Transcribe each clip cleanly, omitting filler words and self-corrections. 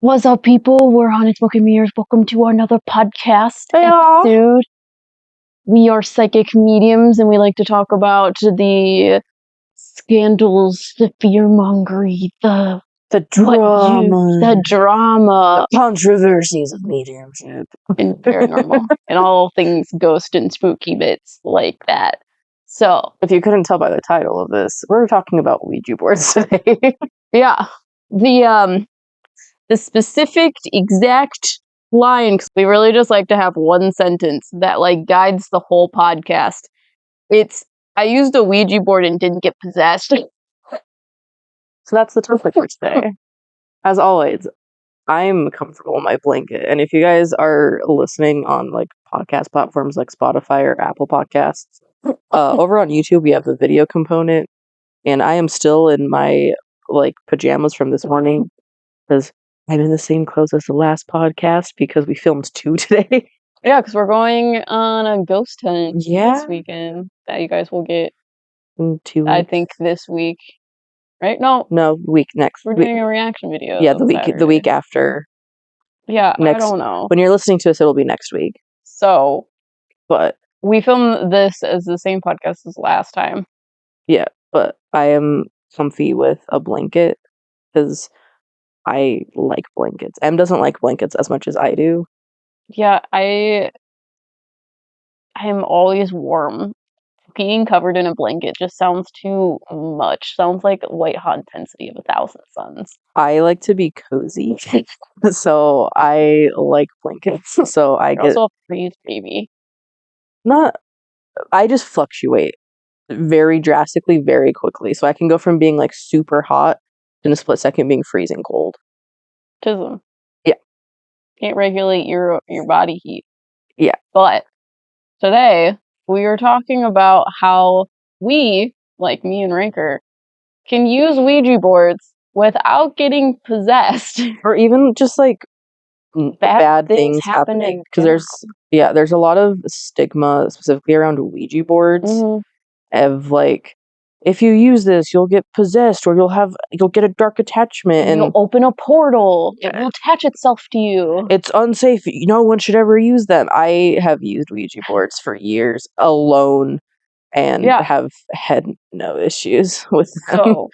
What's up, people? We're Haunted Smoke and Mirrors. Welcome to another podcast episode. We are psychic mediums, and we like to talk about the scandals, the fearmongering, the drama, the controversies of mediumship, and paranormal, and all things ghost and spooky bits like that. So, if you couldn't tell by the title of this, we're talking about Ouija boards today. Yeah, the specific exact line, because we really just like to have one sentence that like guides the whole podcast. It's, I used a Ouija board and didn't get possessed. So that's the topic for today. As always, I'm comfortable in my blanket. And if you guys are listening on like podcast platforms like Spotify or Apple Podcasts, over on YouTube we have the video component, and I am still in my like pajamas from this morning because I'm in the same clothes as the last podcast because we filmed 2 today. Yeah, because we're going on a ghost hunt this weekend that you guys will get in 2 weeks. I think this week. Right? No, week next. We're doing a reaction video. Yeah, the week after. Yeah, I don't know. When you're listening to us, it'll be next week. So, but we filmed this as the same podcast as last time. Yeah, but I am comfy with a blanket because I like blankets. Em doesn't like blankets as much as I do. Yeah, I am always warm. Being covered in a blanket just sounds too much. Sounds like white hot intensity of 1,000 suns. I like to be cozy, so I like blankets. So I get also a freeze baby. I just fluctuate very drastically, very quickly. So I can go from being like super hot in a split second being freezing cold. Tism. Yeah. Can't regulate your body heat. Yeah. But today we are talking about how we, like me and Ranker, can use Ouija boards without getting possessed. Or even just like bad things happening. Because there's a lot of stigma specifically around Ouija boards of like, if you use this, you'll get possessed, or you'll get a dark attachment, and you'll open a portal. It will attach itself to you. It's unsafe. No one should ever use them. I have used Ouija boards for years alone, and have had no issues with them. So,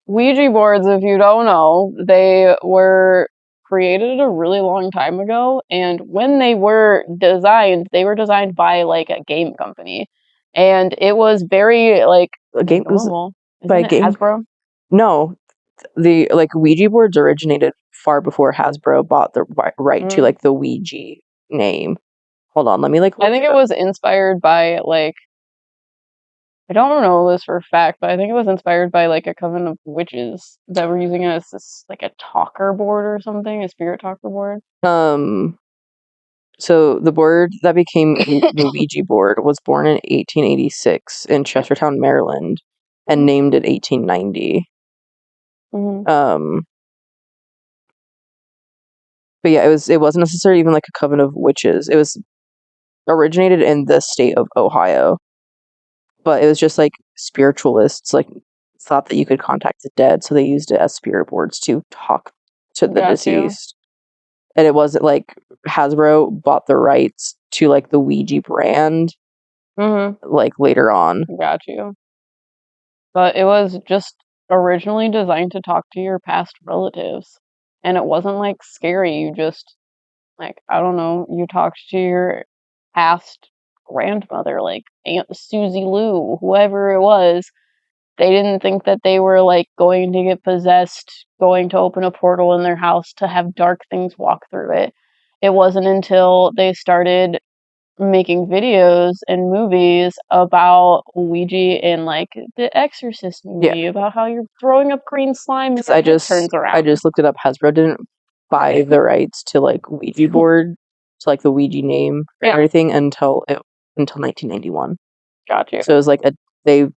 Ouija boards, if you don't know, they were created a really long time ago, and when they were designed by like a game company. And it was very like a game normal. By game Hasbro? No, the like Ouija boards originated far before Hasbro bought the right to like the Ouija name. Hold on, let me like. I think it was inspired by like. I don't know this for a fact, but I think it was inspired by like a coven of witches that were using it as this like a talker board or something, a spirit talker board. So the board that became the Ouija board was born in 1886 in Chestertown, Maryland, and named in 1890. But yeah, it wasn't necessarily even like a coven of witches. It was originated in the state of Ohio, but it was just like spiritualists like thought that you could contact the dead, so they used it as spirit boards to talk to the deceased. And it wasn't like Hasbro bought the rights to like the Ouija brand like later on. Got you. But it was just originally designed to talk to your past relatives. And it wasn't like scary. You just like, I don't know, you talked to your past grandmother, like Aunt Susie Lou, whoever it was. They didn't think that they were like going to get possessed, going to open a portal in their house to have dark things walk through it. It wasn't until they started making videos and movies about Ouija and like the Exorcist movie about how you're throwing up green slime and it turns around. I just looked it up. Hasbro didn't buy the rights to like Ouija board, to like the Ouija name or everything until 1991. Gotcha. So it was like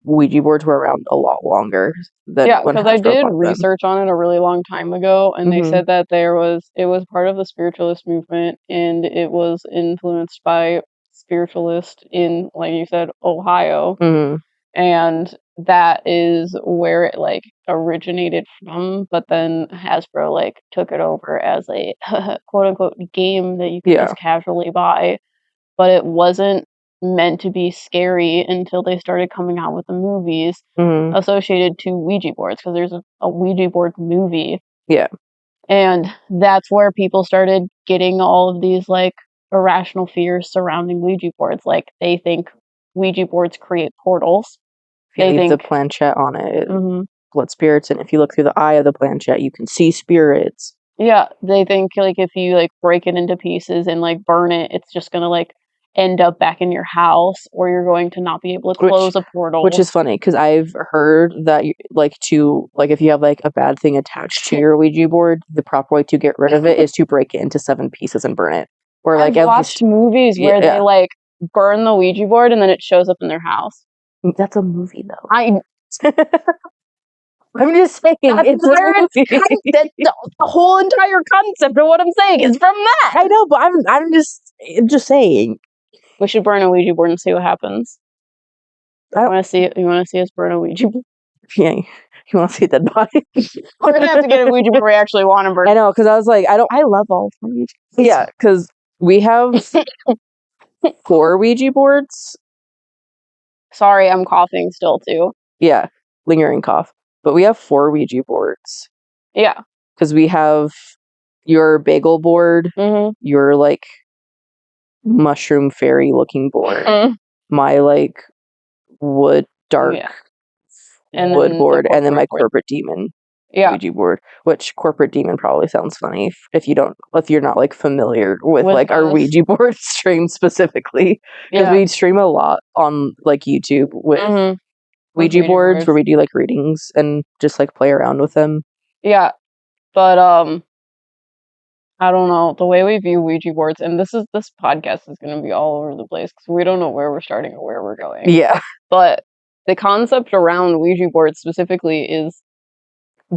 Ouija boards were around a lot longer than because I did research on it a really long time ago, and they said that it was part of the spiritualist movement, and it was influenced by spiritualists in, like you said, Ohio. and that is where it like originated from. But then Hasbro like took it over as a quote unquote game that you could just casually buy, but it wasn't meant to be scary until they started coming out with the movies associated to Ouija boards, because there's a Ouija board movie. Yeah. And that's where people started getting all of these like irrational fears surrounding Ouija boards. Like they think Ouija boards create portals. If you leave the planchette on it, blood spirits, and if you look through the eye of the planchette, you can see spirits. Yeah, they think like if you like break it into pieces and like burn it, it's just gonna like end up back in your house, or you're going to not be able to close a portal. Which is funny, because I've heard that if you have like a bad thing attached to your Ouija board, the proper way to get rid of it is to break it into 7 pieces and burn it. Or like I've watched movies where they like burn the Ouija board and then it shows up in their house. That's a movie though. I'm just saying, it's the whole entire concept of what I'm saying is from that. I know, but I'm just saying. We should burn a Ouija board and see what happens. You want to see us burn a Ouija board? Yeah, you want to see a dead body? We're gonna have to get a Ouija board we actually want to burn. I know, because I was like, I love all of Ouija. Yeah, because we have 4 Ouija boards. Sorry, I'm coughing still too. Yeah, lingering cough. But we have 4 Ouija boards. Yeah. Because we have your bagel board, your like mushroom fairy looking board, my like wood dark wood board, and then my corporate demon Ouija board. Which corporate demon probably sounds funny if you're not like familiar with like our Ouija board stream specifically, because we stream a lot on like YouTube with Ouija boards where we do like readings and just like play around with them. Yeah, but I don't know, the way we view Ouija boards, and this podcast is going to be all over the place because we don't know where we're starting or where we're going. Yeah, but the concept around Ouija boards specifically is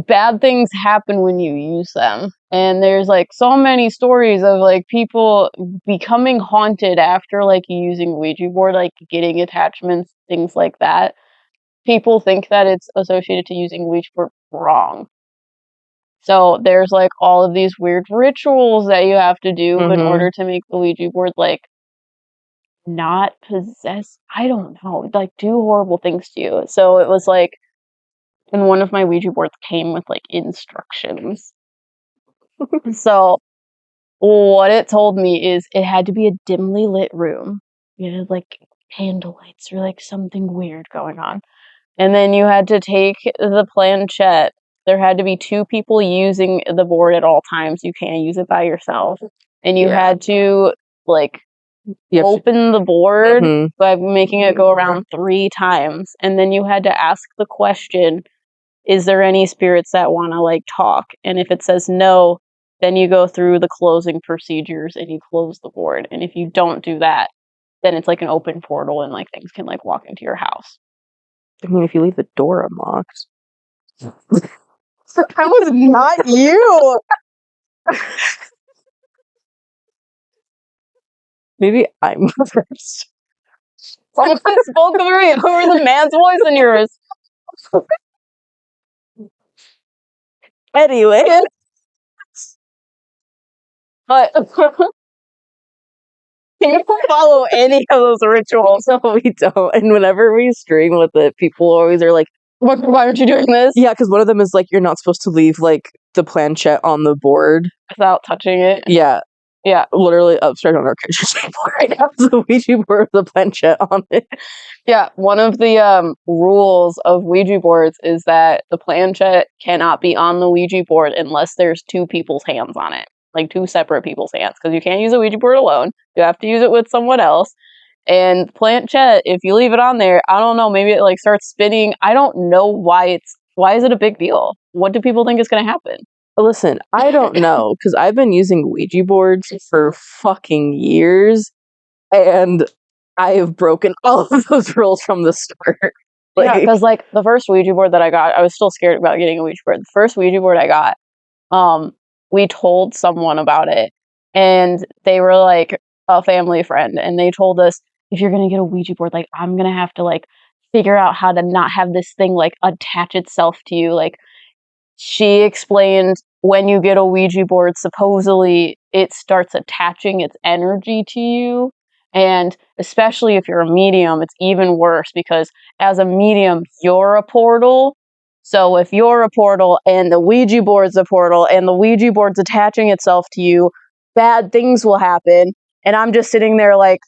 bad things happen when you use them. And there's like so many stories of like people becoming haunted after like using Ouija board, like getting attachments, things like that. People think that it's associated to using Ouija board wrong. So there's like all of these weird rituals that you have to do in order to make the Ouija board like not possess. I don't know, like do horrible things to you. So it was like, and one of my Ouija boards came with like instructions. So what it told me is it had to be a dimly lit room. You had like candle lights or like something weird going on. And then you had to take the planchette. There had to be 2 people using the board at all times. You can't use it by yourself. And you had to like open the board by making it go around 3 times. And then you had to ask the question, is there any spirits that want to like talk? And if it says no, then you go through the closing procedures and you close the board. And if you don't do that, then it's like an open portal and like things can like walk into your house. I mean, if you leave the door unlocked. That was not you. Maybe I'm first. Someone spoke over the man's voice in yours. Anyway. But you don't follow any of those rituals. No, we don't. And whenever we stream with it, people always are like, why aren't you doing this? Yeah, because one of them is like, you're not supposed to leave like the planchette on the board without touching it. Yeah. Yeah. Literally upstairs on our kitchen table right now. The Ouija board with the planchette on it. Yeah. One of the rules of Ouija boards is that the planchette cannot be on the Ouija board unless there's 2 people's hands on it. Like 2 separate people's hands. Because you can't use a Ouija board alone. You have to use it with someone else. And planchette, if you leave it on there, I don't know, maybe it like starts spinning. I don't know why is it a big deal? What do people think is going to happen? Listen, I don't know, because I've been using Ouija boards for fucking years, and I have broken all of those rules from the start. Yeah, because like the first Ouija board that I got, I was still scared about getting a Ouija board. The first Ouija board I got, we told someone about it, and they were like a family friend, and they told us, if you're going to get a Ouija board, like I'm going to have to like figure out how to not have this thing like attach itself to you. Like, she explained when you get a Ouija board, supposedly it starts attaching its energy to you. And especially if you're a medium, it's even worse because as a medium, you're a portal. So if you're a portal and the Ouija board's a portal and the Ouija board's attaching itself to you, bad things will happen. And I'm just sitting there like,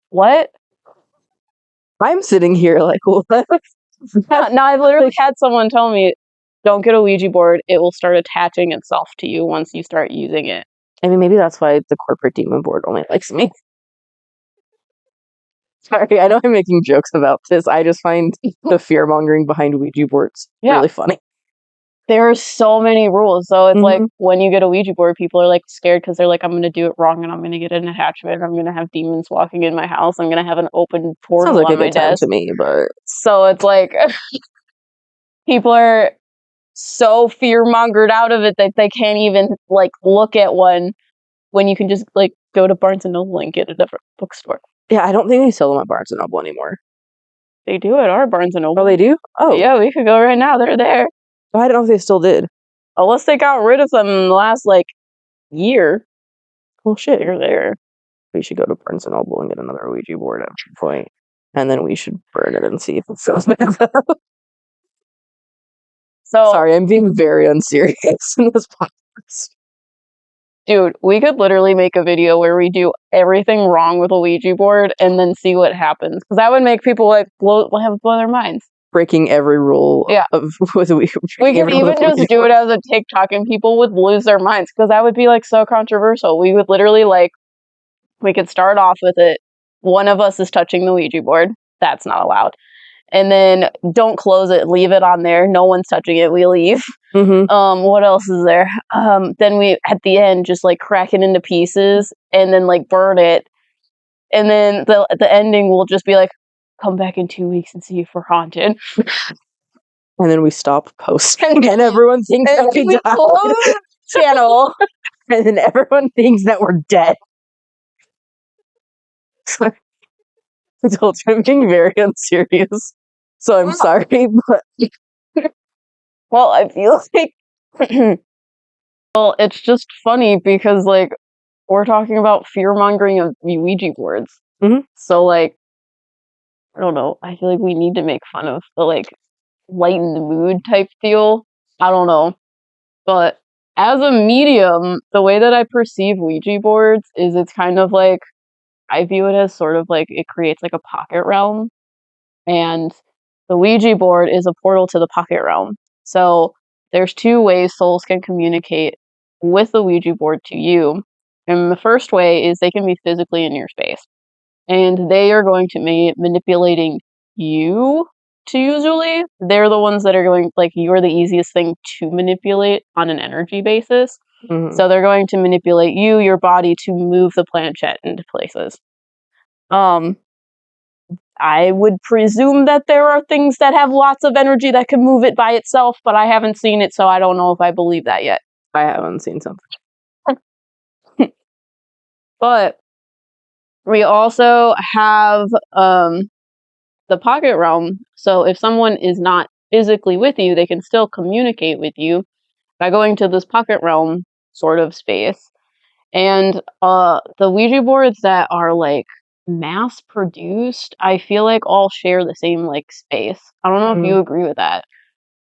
what? I'm sitting here like, what? No, I've literally had someone tell me, don't get a Ouija board. It will start attaching itself to you once you start using it. I mean, maybe that's why the corporate demon board only likes me. Sorry, I know I'm making jokes about this. I just find the fear-mongering behind Ouija boards really funny. There are so many rules. So it's like when you get a Ouija board, people are like scared because they're like, I'm going to do it wrong and I'm going to get an attachment. I'm going to have demons walking in my house. I'm going to have an open portal Sounds like on my a good time desk. to me, but so it's like people are so fear-mongered out of it that they can't even like look at one when you can just like go to Barnes and Noble and get it at a bookstore. Yeah, I don't think they sell them at Barnes and Noble anymore. They do at our Barnes and Noble. Oh, they do? Oh. Yeah, we could go right now. They're there. Oh, I don't know if they still did. Unless they got rid of them in the last, like, year. Well, shit. They're there. We should go to Barnes and Noble and get another Ouija board at some point. And then we should burn it and see if it feels bad. So, sorry, I'm being very unserious in this podcast. Dude, we could literally make a video where we do everything wrong with a Ouija board and then see what happens. Because that would make people like blow their minds. Breaking every rule of with a Ouija. We could even just do it as a TikTok and people would lose their minds because that would be like so controversial. We would literally like, we could start off with it. One of us is touching the Ouija board. That's not allowed. And then don't close it, leave it on there. No one's touching it. We leave. What else is there? Then we, at the end, just like crack it into pieces and then like burn it. And then the ending will just be like, come back in 2 weeks and see if we're haunted. And then we stop posting and everyone thinks that we died. Close the channel. And then everyone thinks that we're dead. I told you I'm being very unserious. So I'm sorry, but well, I feel like well, it's just funny because like we're talking about fear-mongering of Ouija boards. So like I don't know, I feel like we need to make fun of the like lighten the mood type deal. I don't know. But as a medium, the way that I perceive Ouija boards is it's kind of like I view it as sort of like it creates like a pocket realm. And the Ouija board is a portal to the pocket realm. So there's two ways souls can communicate with the Ouija board to you. And the first way is they can be physically in your space. And they are going to be manipulating you to usually. They're the ones that are going, like, you're the easiest thing to manipulate on an energy basis. So they're going to manipulate you, your body, to move the planchette into places. I would presume that there are things that have lots of energy that can move it by itself, but I haven't seen it, so I don't know if I believe that yet. I haven't seen something. But we also have the pocket realm. So if someone is not physically with you, they can still communicate with you by going to this pocket realm sort of space. And the Ouija boards that are like mass produced, I feel like all share the same like space. I don't know if you agree with that.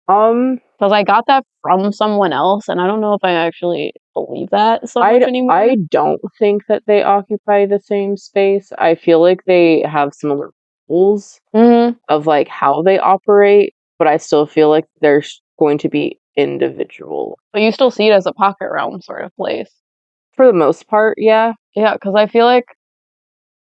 Because I got that from someone else, and I don't know if I actually believe that so much anymore. I don't think that they occupy the same space. I feel like they have similar rules of like how they operate, but I still feel like there's going to be individual. But you still see it as a pocket realm sort of place. For the most part, yeah. Yeah, because I feel like,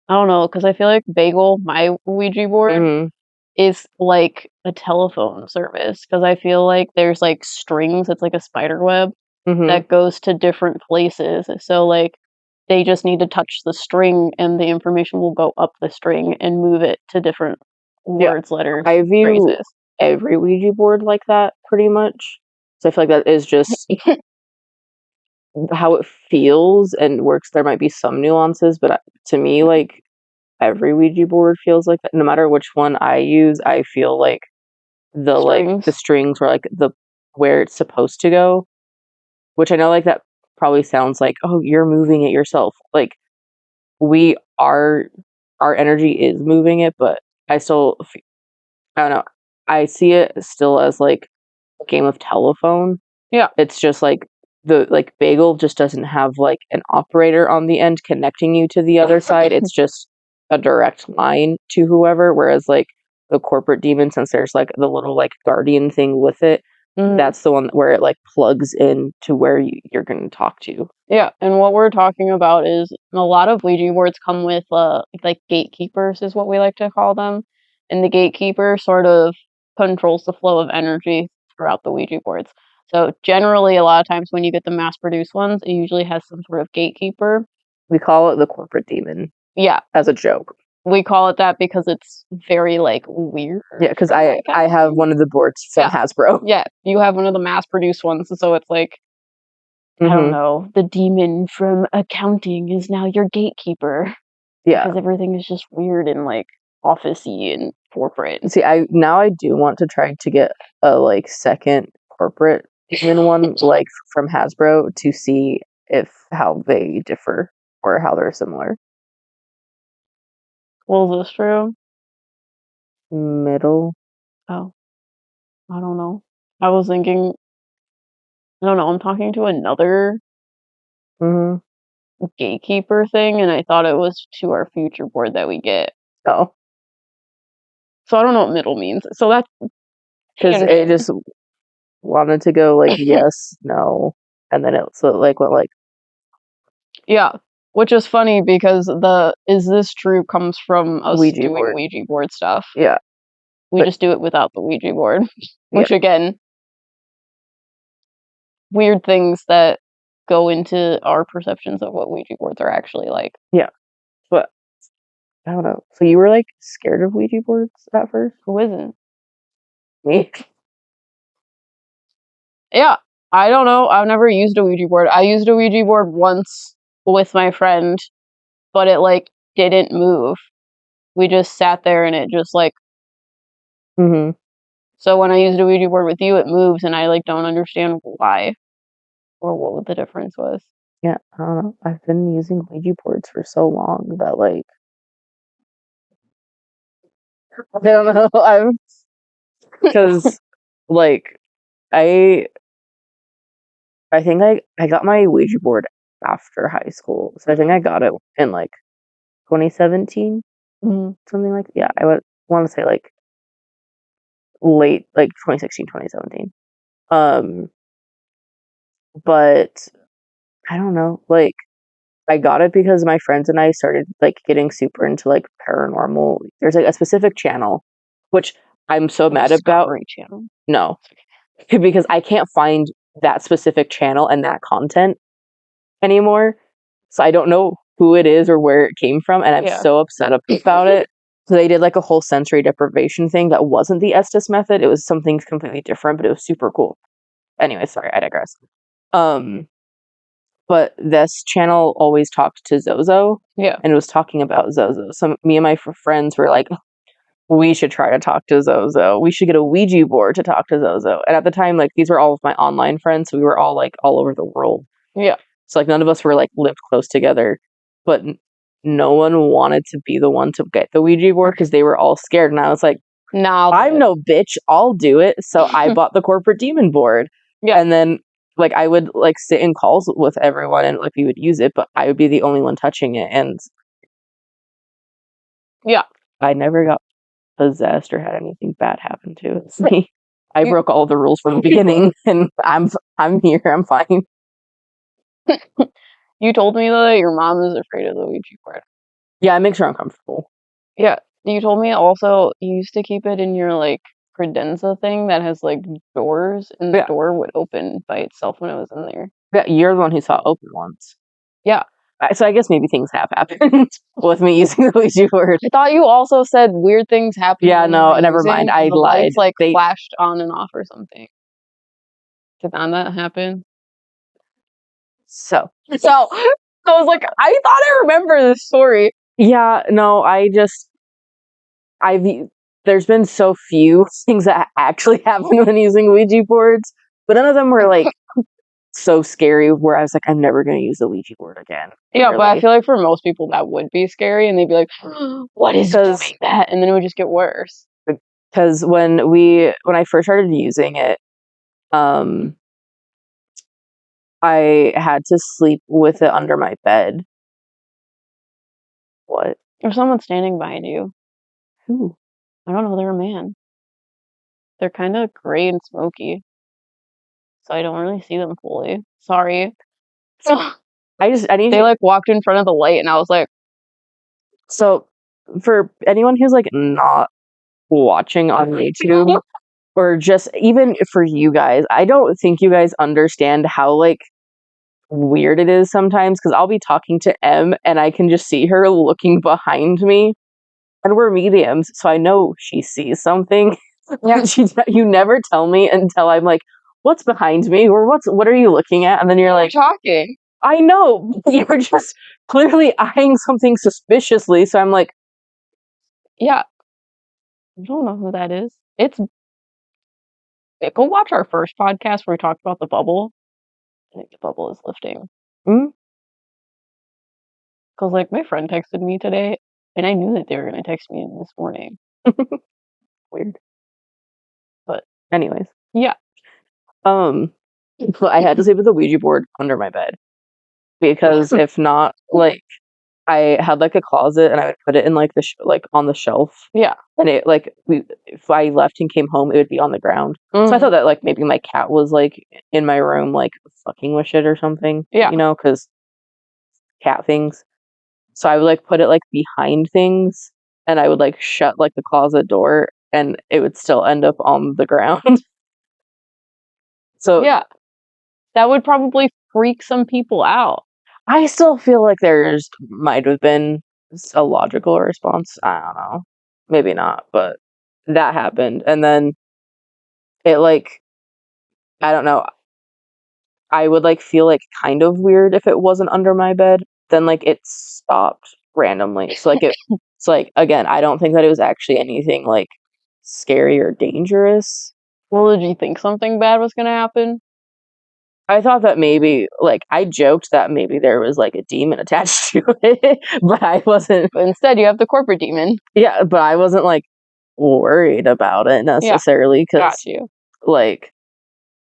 I don't know, because I feel like Bagel, my Ouija board, is like a telephone service. Because I feel like there's like strings, it's like a spider web that goes to different places. So like they just need to touch the string and the information will go up the string and move it to different words, letters, I view phrases. Every Ouija board like that, pretty much. So I feel like that is just how it feels and works. There might be some nuances, but to me, like, every Ouija board feels like that. No matter which one I use, I feel like the strings were like where it's supposed to go. Which I know like that probably sounds like, oh, you're moving it yourself. Like our energy is moving it, but I don't know. I see it still as like a game of telephone. Yeah. It's just like the bagel just doesn't have like an operator on the end connecting you to the other side. It's just a direct line to whoever. Whereas like the corporate demon, since there's like the little like guardian thing with it, that's the one where it like plugs in to where you're going to talk to. Yeah, and what we're talking about is a lot of Ouija boards come with like gatekeepers is what we like to call them. And the gatekeeper sort of controls the flow of energy throughout the Ouija boards. So generally a lot of times when you get the mass produced ones, it usually has some sort of gatekeeper. We call it the corporate demon. Yeah. As a joke. We call it that because it's very like weird. Yeah, because I have one of the boards from Hasbro. Yeah, you have one of the mass produced ones, so it's like I don't know, the demon from accounting is now your gatekeeper. Yeah. Because everything is just weird and like office-y and corporate. See, I do want to try to get a like second corporate demon one like from Hasbro to see how they differ or how they're similar. Well, is this true? Middle. Oh. I don't know. I was thinking I don't know, I'm talking to another gatekeeper thing, and I thought it was to our future board that we get. Oh. So I don't know what middle means. So that's because it just wanted to go like yes, no, and then it went like yeah, which is funny because the "is this true" comes from us doing Ouija board stuff. Yeah, we just do it without the Ouija board, which again, weird things that go into our perceptions of what Ouija boards are actually like. Yeah, but I don't know. So you were like scared of Ouija boards at first? Who isn't? Me. Yeah, I don't know. I've never used a Ouija board. I used a Ouija board once with my friend, but it like didn't move. We just sat there and it just like. So when I used a Ouija board with you, it moves, and I like don't understand why or what the difference was. Yeah, I don't know. I've been using Ouija boards for so long that like I don't know. Because like I think I got my Ouija board after high school, so I think I got it in like 2017, something like that. Yeah, I would want to say like late like 2016, 2017. But I don't know, like I got it because my friends and I started like getting super into like paranormal. There's like a specific channel, which I'm so mad about. Channel? No, because I can't find that specific channel and that content anymore. So I don't know who it is or where it came from, and I'm so upset about it. So they did like a whole sensory deprivation thing that wasn't the Estes method. It was something completely different, but it was super cool. Anyway, sorry, I digress. But this channel always talked to Zozo. Yeah. And it was talking about Zozo. So me and my friends were like, we should try to talk to Zozo. We should get a Ouija board to talk to Zozo. And at the time, like, these were all of my online friends. So we were all like all over the world. Yeah. So like none of us were like lived close together. But no one wanted to be the one to get the Ouija board because they were all scared. And I was like, nah, I'm no bitch. I'll do it. So I bought the corporate demon board. Yeah. And then like I would like sit in calls with everyone and like we would use it, but I would be the only one touching it. And yeah, I never got possessed or had anything bad happen to me. I broke all the rules from the beginning, and I'm here. I'm fine. You told me that your mom is afraid of the Ouija board. Yeah, it makes her uncomfortable. Yeah, you told me also you used to keep it in your like credenza thing that has like doors, and the door would open by itself when it was in there. Yeah, you're the one who saw it open once. Yeah. So I guess maybe things have happened with me using the Ouija board. I thought you also said weird things happened. Yeah, no, never mind. I lied. Lights, like flashed on and off or something. Did that happen? So I was like, I thought I remember this story. Yeah, no, there's been so few things that actually happen when using Ouija boards, but none of them were like so scary where I was like, I'm never going to use a Ouija board again. Yeah, but I feel like for most people that would be scary, and they'd be like, "What is doing that?" And then it would just get worse. Because when I first started using it, I had to sleep with it under my bed. What? There's someone standing behind you. Who? I don't know. They're a man. They're kind of gray and smoky, so I don't really see them fully. Sorry. I need They like walked in front of the light, and I was like, so for anyone who's like not watching on YouTube, or just even for you guys, I don't think you guys understand how like weird it is sometimes, because I'll be talking to M and I can just see her looking behind me, and we're mediums, so I know she sees something. Yeah. You never tell me until I'm like, what's behind me, or what are you looking at? And then you're like, talking. I know, you're just clearly eyeing something suspiciously, so I'm like, yeah, I don't know who that is. Go watch our first podcast where we talked about the bubble. I think the bubble is lifting. Because like my friend texted me today, and I knew that they were going to text me this morning. Weird. But anyways. Yeah. I had to sleep with the Ouija board under my bed, because if not, like, I had like a closet and I would put it in like like on the shelf. Yeah. And it like if I left and came home, it would be on the ground. So I thought that like maybe my cat was like in my room like fucking with shit or something. Yeah. You know, because cat things. So I would like put it like behind things, and I would like shut like the closet door, and it would still end up on the ground. So yeah, that would probably freak some people out. I still feel like there's might have been a logical response. I don't know. Maybe not, but that happened. And then it like, I don't know. I would like feel like kind of weird if it wasn't under my bed. Then like it stopped randomly. So like it's like, again, I don't think that it was actually anything like scary or dangerous. Well, did you think something bad was going to happen? I thought that maybe, like, I joked that maybe there was, like, a demon attached to it, but I wasn't. But instead, you have the corporate demon. Yeah, but I wasn't, like, worried about it necessarily, because, like,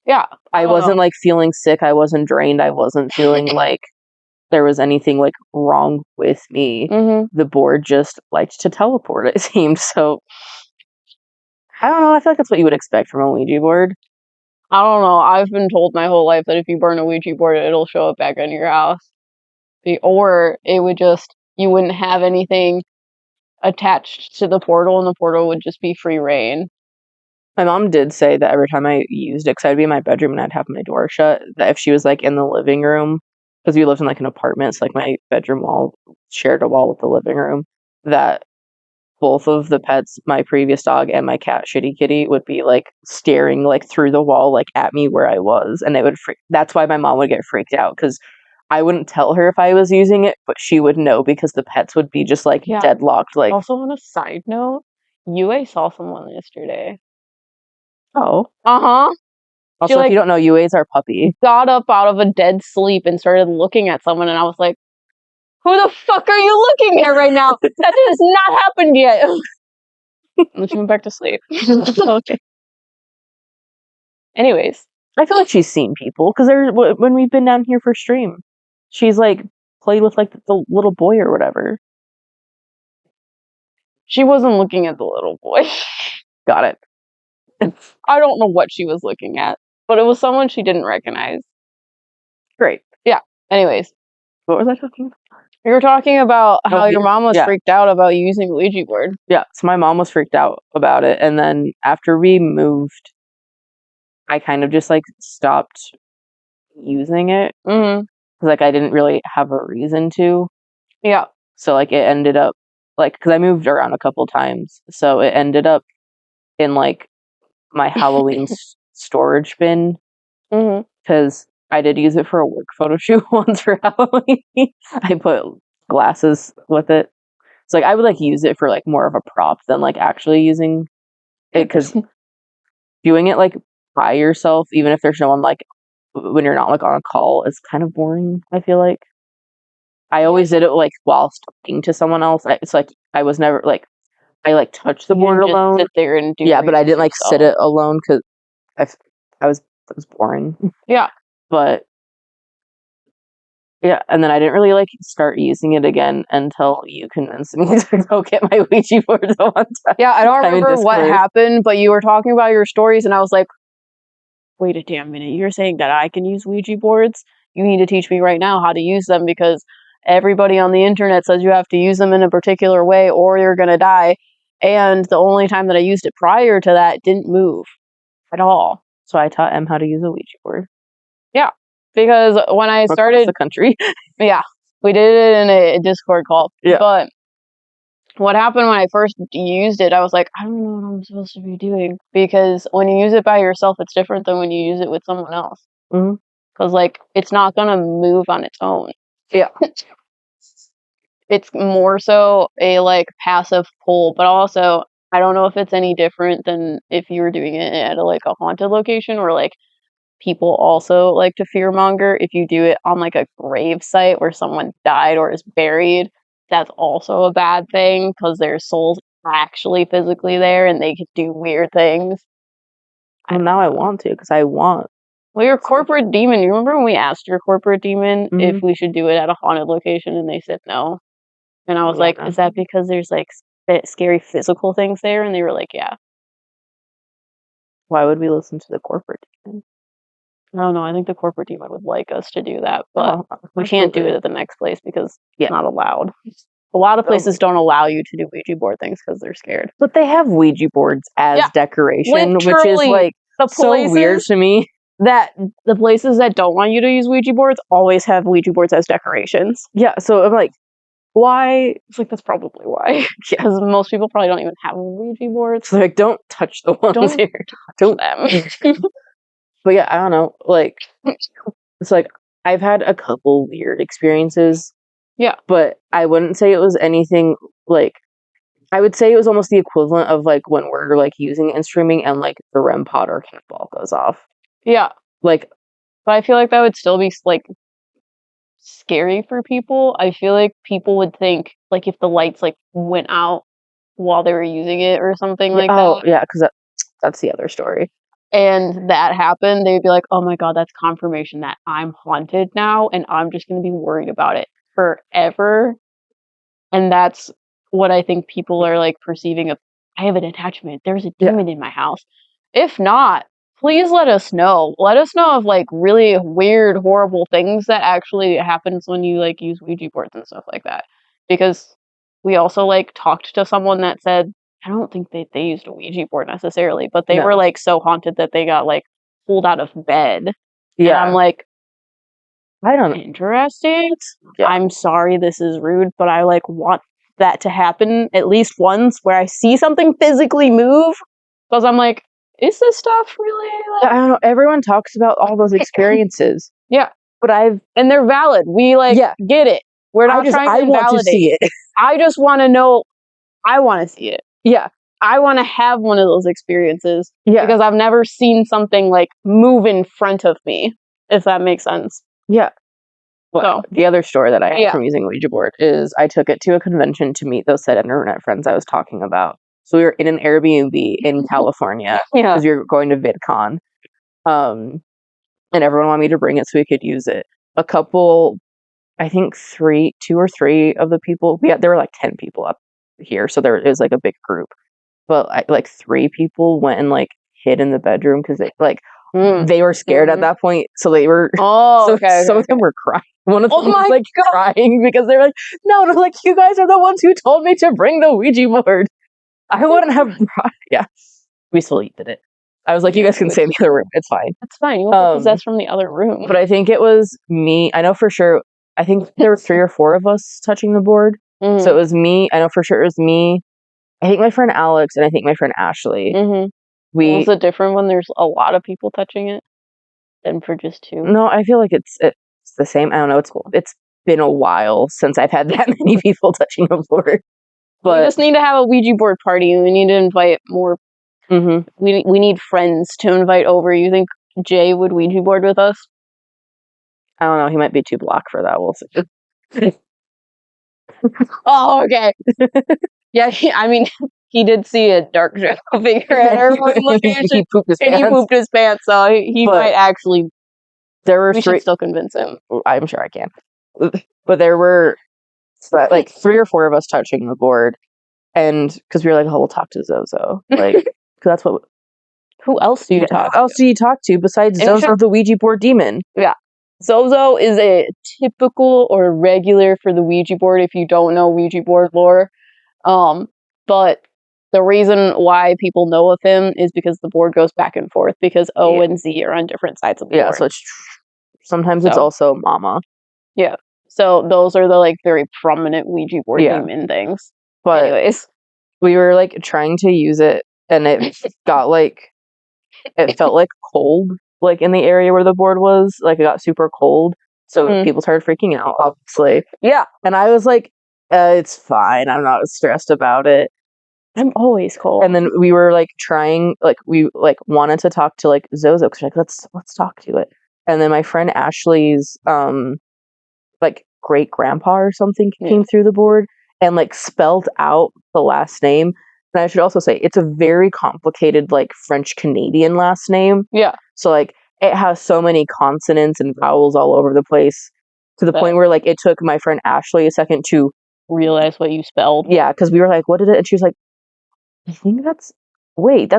yeah, I wasn't, like, feeling sick, I wasn't drained, I wasn't feeling like there was anything, like, wrong with me. The board just liked to teleport, it seemed, so I don't know, I feel like that's what you would expect from a Ouija board. I don't know. I've been told my whole life that if you burn a Ouija board, it'll show up back in your house. Or it would just, you wouldn't have anything attached to the portal, and the portal would just be free reign. My mom did say that every time I used it, because I'd be in my bedroom and I'd have my door shut, that if she was like in the living room, because we lived in like an apartment, so like my bedroom wall shared a wall with the living room, that both of the pets, my previous dog and my cat, Shitty Kitty, would be like staring like through the wall, like at me where I was, and it would that's why my mom would get freaked out, because I wouldn't tell her if I was using it, but she would know, because the pets would be just like deadlocked. Like, also, on a side note, UA saw someone yesterday. Oh. Also, she, if you don't know, UA's our puppy. Got up out of a dead sleep and started looking at someone, and I was like, who the fuck are you looking at right now? That has not happened yet. And then she went back to sleep. Okay. Anyways. I feel like she's seen people, because when we've been down here for stream, she's like played with like the little boy or whatever. She wasn't looking at the little boy. Got it. I don't know what she was looking at, but it was someone she didn't recognize. Great. Yeah. Anyways. What was I talking about? You were talking about how your mom was freaked out about you using the Ouija board. Yeah, so my mom was freaked out about it, and then after we moved, I kind of just like stopped using it. Because like I didn't really have a reason to. Yeah. So like it ended up like, because I moved around a couple times, so it ended up in like my Halloween storage bin, because I did use it for a work photo shoot once for Halloween. I put glasses with it. So like I would like use it for like more of a prop than like actually using it, because doing it like by yourself, even if there's no one like when you're not like on a call, is kind of boring. I feel like I always did it like whilst talking to someone else. It's like I was never like I like touched the You board didn't just alone. sit there and do Yeah, but I didn't like sit yourself. it alone because I was it was boring. Yeah. But yeah, and then I didn't really like start using it again until you convinced me to go get my Ouija board the one time. Yeah, I don't time in remember what Discord. happened, but you were talking about your stories, and I was like, wait a damn minute, you're saying that I can use Ouija boards? You need to teach me right now how to use them, because everybody on the internet says you have to use them in a particular way or you're gonna die. And the only time that I used it prior to that didn't move at all. So I taught Em how to use a Ouija board Yeah, because when I across started, the country. yeah, we did it in a Discord call. Yeah. But what happened when I first used it, I was like, I don't know what I'm supposed to be doing. Because when you use it by yourself, it's different than when you use it with someone else. Mhm. Because, like, it's not going to move on its own. Yeah. It's more so a, like, passive pull. But also, I don't know if it's any different than if you were doing it at, like, a haunted location, or, like, people also like to fearmonger. If you do it on, like, a grave site where someone died or is buried, that's also a bad thing, because their soul's actually physically there and they could do weird things. Well, now I want to, because I want. Well, your corporate demon, you remember when we asked your corporate demon if Mhm. we should do it at a haunted location, and they said no? And I was Yeah. like, is that because there's like scary physical things there? And they were like, yeah. Why would we listen to the corporate demon? I don't know. I think the corporate demon would like us to do that, but Oh, we can't do it at the next place because Yeah. it's not allowed. A lot of places don't allow you to do Ouija board things because they're scared. But they have Ouija boards as Yeah, decoration, which is literally, like the so weird places to me. that the places that don't want you to use Ouija boards always have Ouija boards as decorations. Yeah, so I'm like, why? It's like, that's probably why. Because most people probably don't even have Ouija boards. So like, don't touch the ones Don't here. touch them. But yeah, I don't know. Like, it's like I've had a couple weird experiences. Yeah. But I wouldn't say it was anything like. I would say it was almost the equivalent of like when we're like using it in streaming and like the REM pod or cat ball goes off. Yeah. Like, but I feel like that would still be like scary for people. I feel like people would think like if the lights like went out while they were using it or something like that. Oh yeah, because that's the other story. And that happened, they'd be like, oh my god, that's confirmation that I'm haunted now, and I'm just going to be worried about it forever. And that's what I think people are like perceiving of, I have an attachment, there's a demon in my house. If not, please let us know. Let us know of like really weird, horrible things that actually happens when you like use Ouija boards and stuff like that. Because we also like talked to someone that said, I don't think they used a Ouija board necessarily, but they were like so haunted that they got like pulled out of bed. Yeah. And I'm like, I don't know. Interesting. Yeah. I'm sorry this is rude, but I like want that to happen at least once where I see something physically move, because I'm like, is this stuff really like... I don't know. Everyone talks about all those experiences. Yeah. But and they're valid. We like get it. We're not trying to invalidate. I want to see it. I just want to know. I want to see it. Yeah. I want to have one of those experiences. Yeah. Because I've never seen something like move in front of me, if that makes sense. Yeah. Well, so, the other story that I had from using Ouija board is I took it to a convention to meet those said internet friends I was talking about. So we were in an Airbnb in California because we were going to VidCon. And everyone wanted me to bring it so we could use it. A couple, I think two or three of the people, there were like 10 people up here. So there is like a big group. But like 3 people went and like hid in the bedroom because they like, they were scared at that point, so they were. Some of them were crying. One of them was like crying because they were like, "No, like you guys are the ones who told me to bring the Ouija board. I wouldn't have." Yeah, we still did it. I was like, "You guys can stay in the other room. It's fine. It's fine. You won't be possessed from the other room." But I think it was me. I know for sure. I think there were 3 or 4 of us touching the board. So it was me. I know for sure it was me. I think my friend Alex and I think my friend Ashley. Was it different when there's a lot of people touching it than for just 2? No, I feel like it's the same. I don't know. It's been a while since I've had that many people touching a board. But we just need to have a Ouija board party. We need to invite more. Mhm. We need friends to invite over. You think Jay would Ouija board with us? I don't know. He might be too black for that. We'll see. Oh, okay. Yeah, he did see a dark shadow figure at our location. He pooped his And he pants. pooped his pants, so he But might actually. There were We should still convince him. I'm sure I can. But there were like 3 or 4 of us touching the board, and because we were like, "Oh, we'll talk to Zozo," like, because that's what. Who else do you talk Who else do you talk to besides And we Zozo, the Ouija board demon? Yeah. Zozo is a typical or regular for the Ouija board if you don't know Ouija board lore. But the reason why people know of him is because the board goes back and forth because O and Z are on different sides of the board. So sometimes it's also Mama. Yeah. So those are the like very prominent Ouija board demon things. But anyways, we were like trying to use it, and it got like it felt like cold, like in the area where the board was. Like it got super cold, so people started freaking out. Obviously, yeah. And I was like, "It's fine. I'm not stressed about it. I'm always cold." And then we were like trying, like we like wanted to talk to like Zozo because like let's talk to it. And then my friend Ashley's like great grandpa or something came through the board and like spelled out the last name. And I should also say it's a very complicated like French Canadian last name. Yeah. So like it has so many consonants and vowels all over the place to the point where like it took my friend Ashley a second to realize what you spelled. Yeah, because we were like, what did it? And she was like, I think that's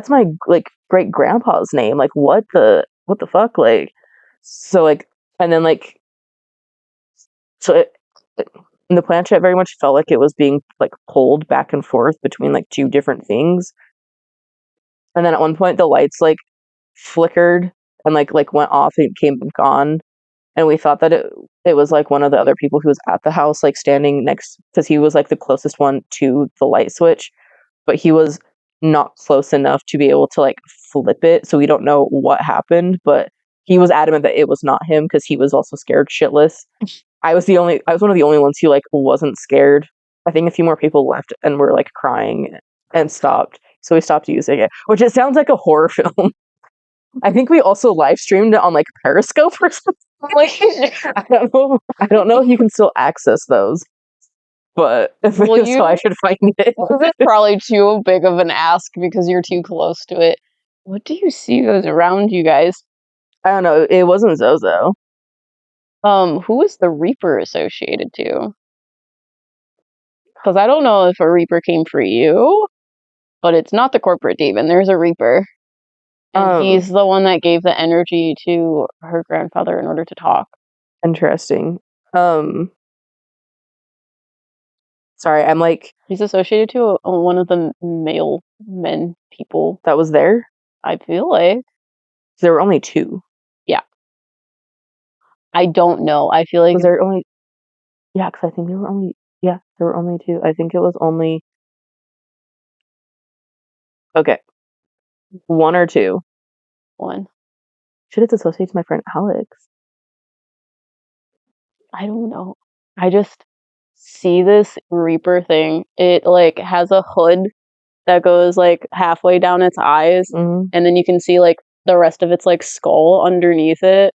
my like great grandpa's name. Like what the fuck? Like so like and then like and the planchette very much felt like it was being like pulled back and forth between like 2 different things. And then at one point the lights like flickered and like went off and came back on. And we thought that it was like one of the other people who was at the house, like standing next, because he was like the closest one to the light switch, but he was not close enough to be able to like flip it. So we don't know what happened, but he was adamant that it was not him because he was also scared shitless. I was one of the only ones who like wasn't scared. I think a few more people left and were like crying and stopped. So we stopped using it, which it sounds like a horror film. I think we also live streamed it on like Periscope or something. I don't know if you can still access those, but so I should find it. This is probably too big of an ask because you're too close to it. What do you see goes around you guys? I don't know. It wasn't Zozo. Who is the Reaper associated to? Because I don't know if a Reaper came for you, but it's not the corporate demon. There's a Reaper. And he's the one that gave the energy to her grandfather in order to talk. Interesting. Sorry, I'm like... He's associated to one of the male men people. That was there? I feel like. There were only 2. Yeah. I don't know. I feel like... Was there only... Yeah, because I think there were only... Yeah, there were only 2. I think it was only... Okay. 1 or 2? 1. Should it's associated to my friend Alex? I don't know. I just see this Reaper thing. It like has a hood that goes like halfway down its eyes, and then you can see like the rest of its like skull underneath it.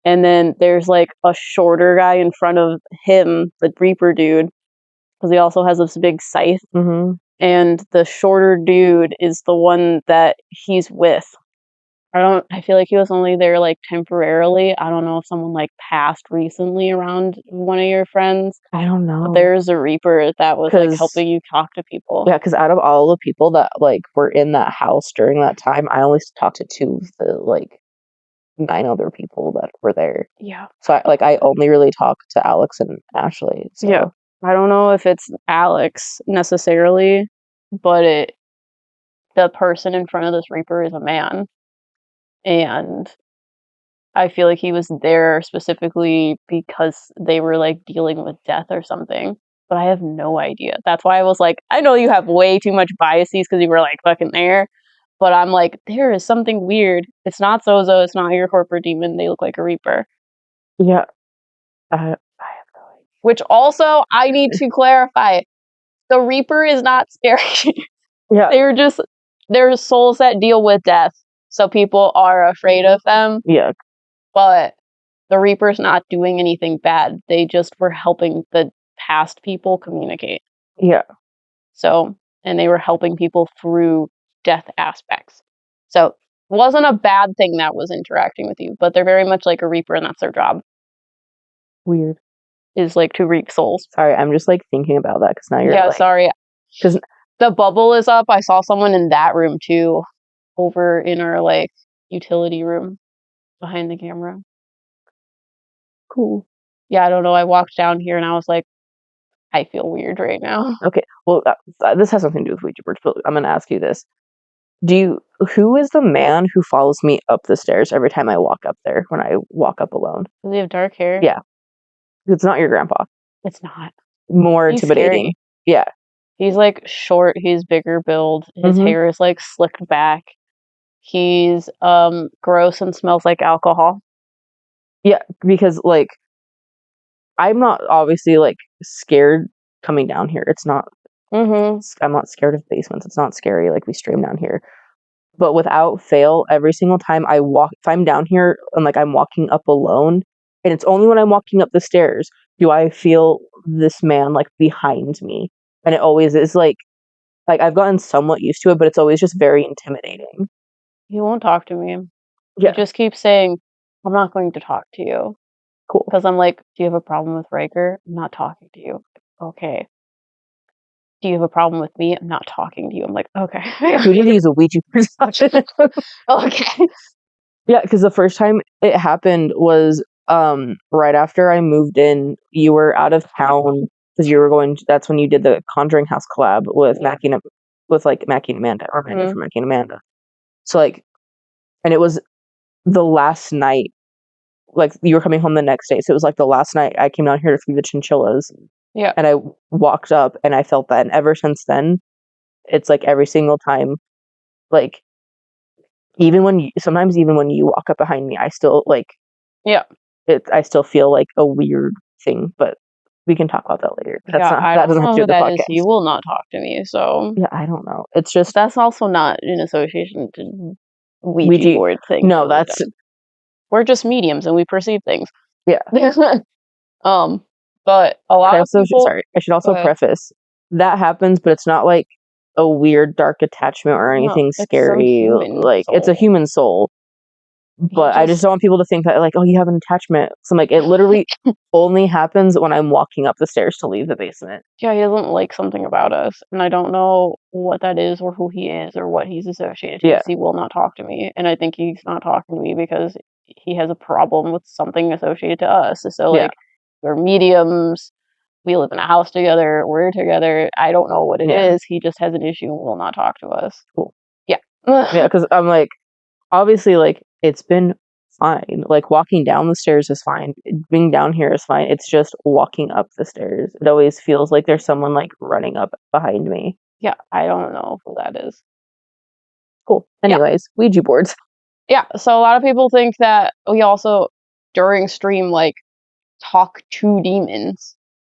And then there's like a shorter guy in front of him, the Reaper dude, because he also has this big scythe. And the shorter dude is the one that he's with. I feel like he was only there like temporarily. I don't know if someone like passed recently around one of your friends. I don't know. But there's a Reaper that was like helping you talk to people. Yeah, because out of all the people that like were in that house during that time, I only talked to 2 of the like 9 other people that were there. Yeah. So I only really talked to Alex and Ashley. So. Yeah. I don't know if it's Alex necessarily, but the person in front of this Reaper is a man. And I feel like he was there specifically because they were like dealing with death or something. But I have no idea. That's why I was like, I know you have way too much biases because you were like fucking there. But I'm like, there is something weird. It's not Zozo. It's not your corporate demon. They look like a Reaper. Yeah. I have no idea. Which also, I need to clarify. The Reaper is not scary. Yeah. They're souls that deal with death, so people are afraid of them. Yeah. But the Reaper's not doing anything bad. They just were helping the past people communicate. Yeah. So, and they were helping people through death aspects. So, it wasn't a bad thing that was interacting with you, but they're very much like a Reaper, and that's their job. Weird. Is like to reap souls. Sorry, I'm just like thinking about that because now you're like, sorry. 'cause- The bubble is up. I saw someone in that room too, over in our like utility room behind the camera. Cool. Yeah, I don't know. I walked down here and I was like, I feel weird right now. Okay, well, this has nothing to do with Ouija boards, but I'm gonna ask you this: who is the man who follows me up the stairs every time I walk up there when I walk up alone? Does he have dark hair? Yeah, it's not your grandpa. It's not. More He's intimidating. scary. Yeah, He's like short. He's bigger build. His Mhm. hair is like slicked back. He's gross and smells like alcohol. yeah, because like I'm not obviously like scared coming down here. It's not. Mm-hmm. I'm not scared of basements. It's not scary like we stream down here. But without fail, every single time I walk, if I'm down here and like I'm walking up alone, and it's only when I'm walking up the stairs do I feel this man like behind me, and it always is like I've gotten somewhat used to it, but it's always just very intimidating. He won't talk to me. Yeah, He just keeps saying, I'm not going to talk to you. cool. Because I'm like, do you have a problem with Riker? I'm not talking to you. Okay. Do you have a problem with me? I'm not talking to you. I'm like, okay. We need to use a Ouija board. Okay. Yeah, because the first time it happened was right after I moved in. You were out of town because you were going. That's when you did the Conjuring House collab with Mackie and Mackie and Amanda, or Amanda from Mackie and Amanda. So like, and it was the last night. Like you were coming home the next day, so it was like the last night I came down here to feed the chinchillas. Yeah. And I walked up and I felt that, and ever since then, it's like every single time, like sometimes even when you walk up behind me, I still like. Yeah. I still feel like a weird thing, but we can talk about that later. I That doesn't have to do with the podcast. He will not talk to me, so Yeah, I don't know. It's just that's also not in association to Ouija board thing. No, that's we're just mediums and we perceive things. Yeah. But a lot of people. Sorry, I should also preface that happens, but it's not like a weird dark attachment or anything scary. Like it's a human soul. But I just don't want people to think that like, oh, you have an attachment. So I'm like, it literally only happens when I'm walking up the stairs to leave the basement. Yeah, he doesn't like something about us, and I don't know what that is or who he is or what he's associated to. Yeah. He will not talk to me, and I think he's not talking to me because he has a problem with something associated to us. So like, we're mediums. We live in a house together. We're together. I don't know what it is. He just has an issue and will not talk to us. Cool. Yeah. Yeah, because I'm like, obviously, like, it's been fine. Like, walking down the stairs is fine. Being down here is fine. It's just walking up the stairs. It always feels like there's someone, like, running up behind me. Yeah, I don't know who that is. Cool. Anyways, Ouija boards. Yeah, so a lot of people think that we also, during stream, like, talk to demons.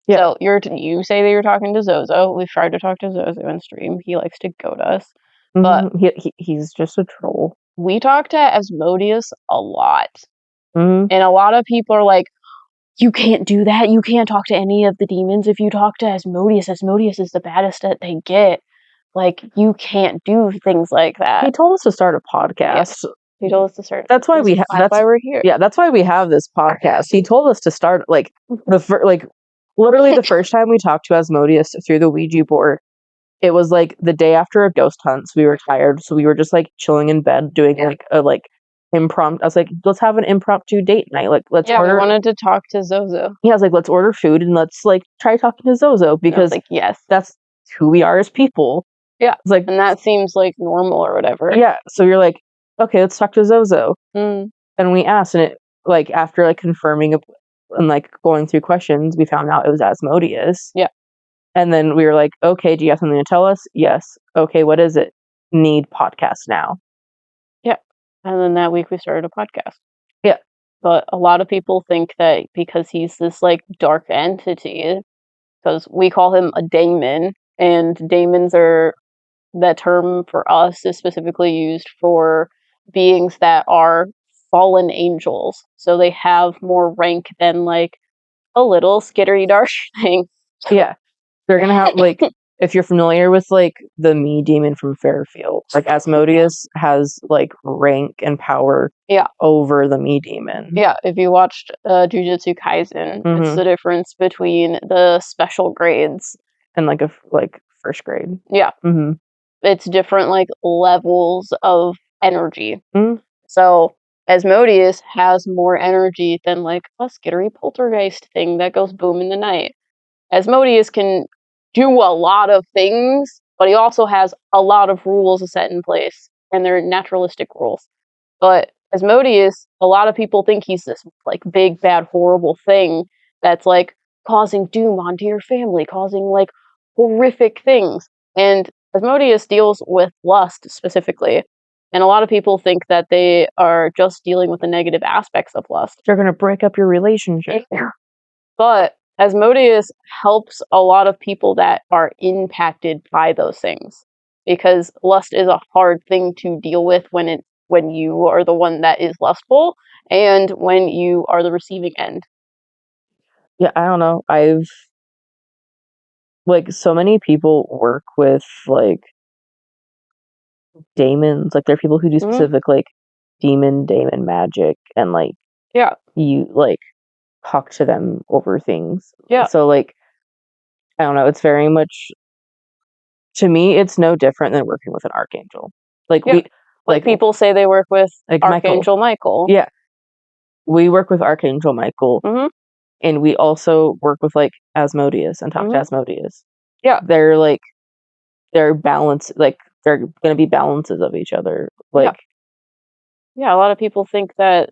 Yeah. So you say that you're talking to Zozo. We've tried to talk to Zozo in stream. He likes to goad us. But he's just a troll. We talk to Asmodeus a lot. Mm-hmm. And a lot of people are like, you can't do that. You can't talk to any of the demons if you talk to Asmodeus. Asmodeus is the baddest that they get. Like, you can't do things like that. He told us to start a podcast. Yes. He told us to start. That's why that's why we're here. Yeah, that's why we have this podcast. He told us to start literally the first time we talked to Asmodeus through the Ouija board. It was like the day after a ghost hunt, so we were tired, so we were just like chilling in bed doing like a impromptu. I was like, let's have an impromptu date night. Like, let's order. We wanted to talk to Zozo. Yeah, I was like, let's order food and let's like try talking to Zozo because yes, that's who we are as people. Yeah, it's like, and that seems like normal or whatever. Yeah, so you're like, okay, let's talk to Zozo. Mm. And we asked, and it like after like confirming and like going through questions, we found out it was Asmodeus. Yeah. And then we were like, okay, do you have something to tell us? Yes. Okay, what is it? Need podcast now. Yeah. And then that week we started a podcast. Yeah. But a lot of people think that because he's this like dark entity, because we call him a daemon, and daemons are, that term for us is specifically used for beings that are fallen angels. So they have more rank than like a little skittery dark thing. Yeah. They're gonna have like, if you're familiar with like the me demon from Fairfield, like Asmodeus has like rank and power over the me demon. Yeah, if you watched Jujutsu Kaisen, it's the difference between the special grades and like a first grade. Yeah. It's different like levels of energy. So Asmodeus has more energy than like a skittery poltergeist thing that goes boom in the night. Asmodeus can do a lot of things, but he also has a lot of rules set in place, and they're naturalistic rules. But Asmodeus, a lot of people think he's this like big, bad, horrible thing that's like causing doom onto your family, causing like horrific things. And Asmodeus deals with lust specifically. And a lot of people think that they are just dealing with the negative aspects of lust. They're going to break up your relationship. But Asmodeus helps a lot of people that are impacted by those things, because lust is a hard thing to deal with when you are the one that is lustful and when you are the receiving end. Yeah, I don't know. I've like, so many people work with like daemons. Like, there are people who do specific like daemon magic, and like you like talk to them over things. So like, I don't know, it's very much, to me, it's no different than working with an archangel. Like we like people say they work with like Archangel Michael. Yeah. We work with Archangel Michael. And we also work with like Asmodeus and talk to Asmodeus. Yeah. They're balanced, like they're gonna be balances of each other. Like a lot of people think that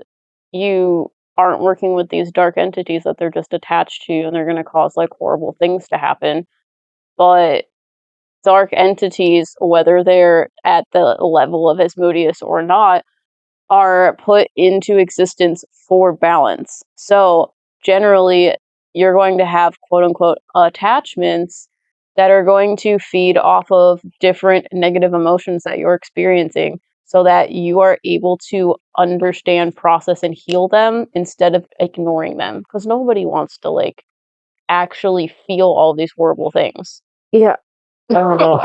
you aren't working with these dark entities, that they're just attached to you and they're going to cause like horrible things to happen. But dark entities, whether they're at the level of Asmodeus or not, are put into existence for balance. So generally, you're going to have quote unquote attachments that are going to feed off of different negative emotions that you're experiencing, so that you are able to understand, process, and heal them instead of ignoring them. Because nobody wants to like actually feel all these horrible things. Yeah. I don't know.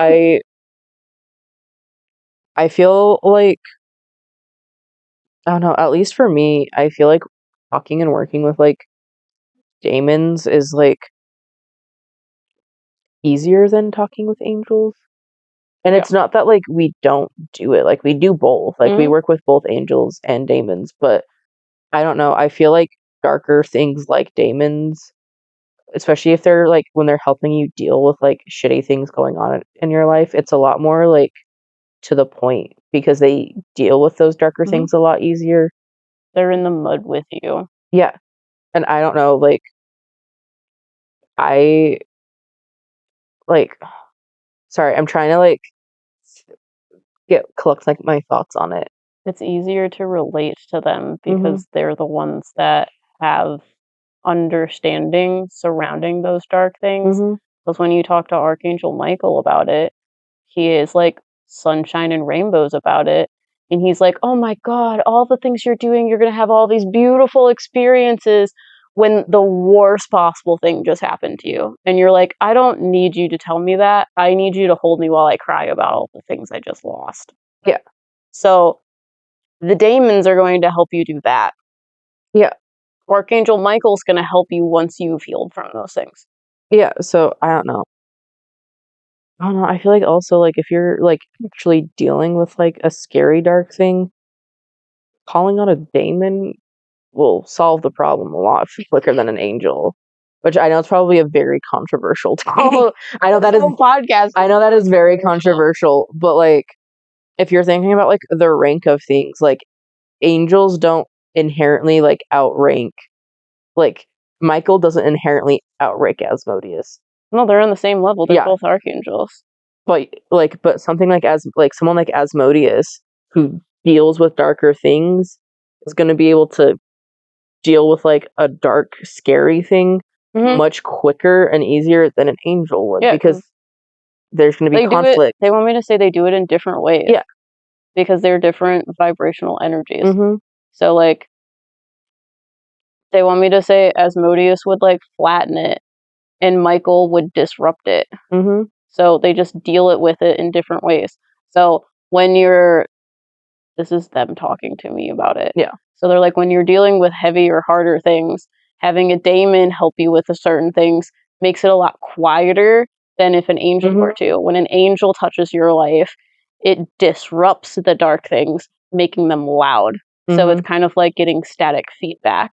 I feel like, I don't know, at least for me, I feel like talking and working with like daemons is like easier than talking with angels. And it's not that like we don't do it. Like, we do both. Like, we work with both angels and daemons, but I don't know, I feel like darker things like daemons, especially if they're like, when they're helping you deal with like shitty things going on in your life, it's a lot more like to the point, because they deal with those darker things a lot easier. They're in the mud with you. Yeah. And I don't know, like, I like, sorry, I'm trying to like collect like my thoughts on it. It's easier to relate to them because they're the ones that have understanding surrounding those dark things. Because when you talk to Archangel Michael about it, he is like sunshine and rainbows about it. And he's like, oh my God, all the things you're doing, you're going to have all these beautiful experiences, when the worst possible thing just happened to you. And you're like, I don't need you to tell me that. I need you to hold me while I cry about all the things I just lost. Yeah. So the daemons are going to help you do that. Yeah. Archangel Michael's going to help you once you've healed from those things. Yeah, so I don't know. I feel like also, like, if you're like actually dealing with like a scary dark thing, calling on a daemon will solve the problem a lot quicker than an angel. Which I know is probably a very controversial topic. I know that is podcast. I know that is very controversial, but like, if you're thinking about like the rank of things, like, angels don't inherently like outrank, like, Michael doesn't inherently outrank Asmodeus. No, they're on the same level. They're both archangels. But something like someone like Asmodeus, who deals with darker things, is going to be able to deal with like a dark, scary thing much quicker and easier than an angel would, because there's going to be conflict. They want me to say they do it in different ways. Yeah. Because they're different vibrational energies. Mm-hmm. So, like, they want me to say Asmodeus would, like, flatten it, and Michael would disrupt it. Mm-hmm. So they just deal it with it in different ways. So when you're, this is them talking to me about it. Yeah. So they're like, when you're dealing with heavier, harder things, having a daemon help you with the certain things makes it a lot quieter than if an angel were to. When an angel touches your life, it disrupts the dark things, making them loud. So it's kind of like getting static feedback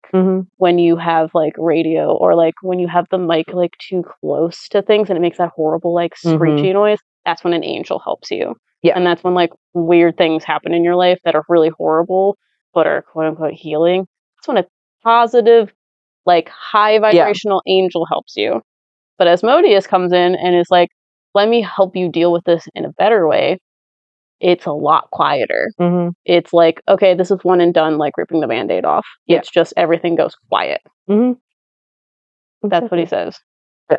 when you have like radio, or like when you have the mic like too close to things and it makes that horrible like screechy noise. That's when an angel helps you. Yeah. And that's when like weird things happen in your life that are really horrible but are quote unquote healing. That's when a positive, like high vibrational angel helps you. But Asmodeus comes in and is like, let me help you deal with this in a better way. It's a lot quieter. It's like, okay, this is one and done, like ripping the Band-Aid off. Yeah. It's just everything goes quiet. That's what he says. Yeah.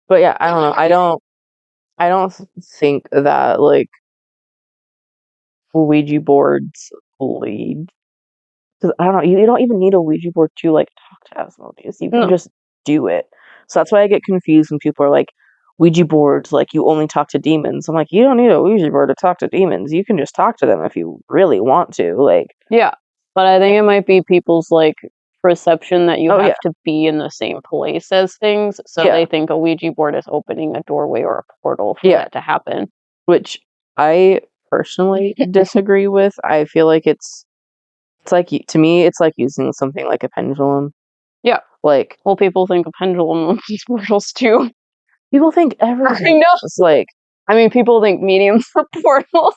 But yeah, I don't know. I don't think that like Ouija boards lead. Because I don't know, you don't even need a Ouija board to like talk to Asmodeus. You can just do it. So that's why I get confused when people are like, Ouija boards, like you only talk to demons. I'm like, you don't need a Ouija board to talk to demons. You can just talk to them if you really want to. Like, yeah, but I think it might be people's like perception that you have to be in the same place as things, so they think a Ouija board is opening a doorway or a portal for that to happen. Which I personally disagree with. I feel like it's like, to me, it's like using something like a pendulum. Yeah. Like, well, people think a pendulum opens portals too. People think everything. I know. It's like, I mean, people think mediums are portals.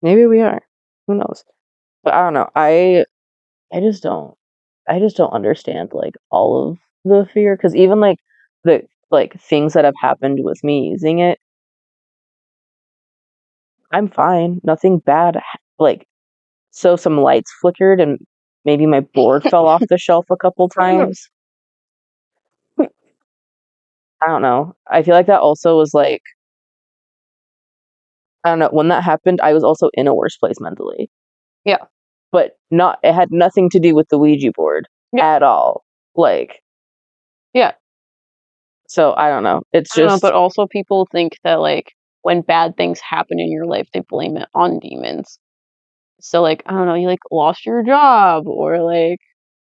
Maybe we are. Who knows? But I don't know. I just don't understand like all of the fear, because even like the like things that have happened with me using it, I'm fine. Nothing bad. Like, so some lights flickered and maybe my board fell off the shelf a couple times. I don't know. I feel like that also was like, I don't know, when that happened, I was also in a worse place mentally. Yeah. But it had nothing to do with the Ouija board at all. Like, yeah. So I don't know. It's just, but also people think that like when bad things happen in your life, they blame it on demons. So like, I don't know, you like lost your job, or like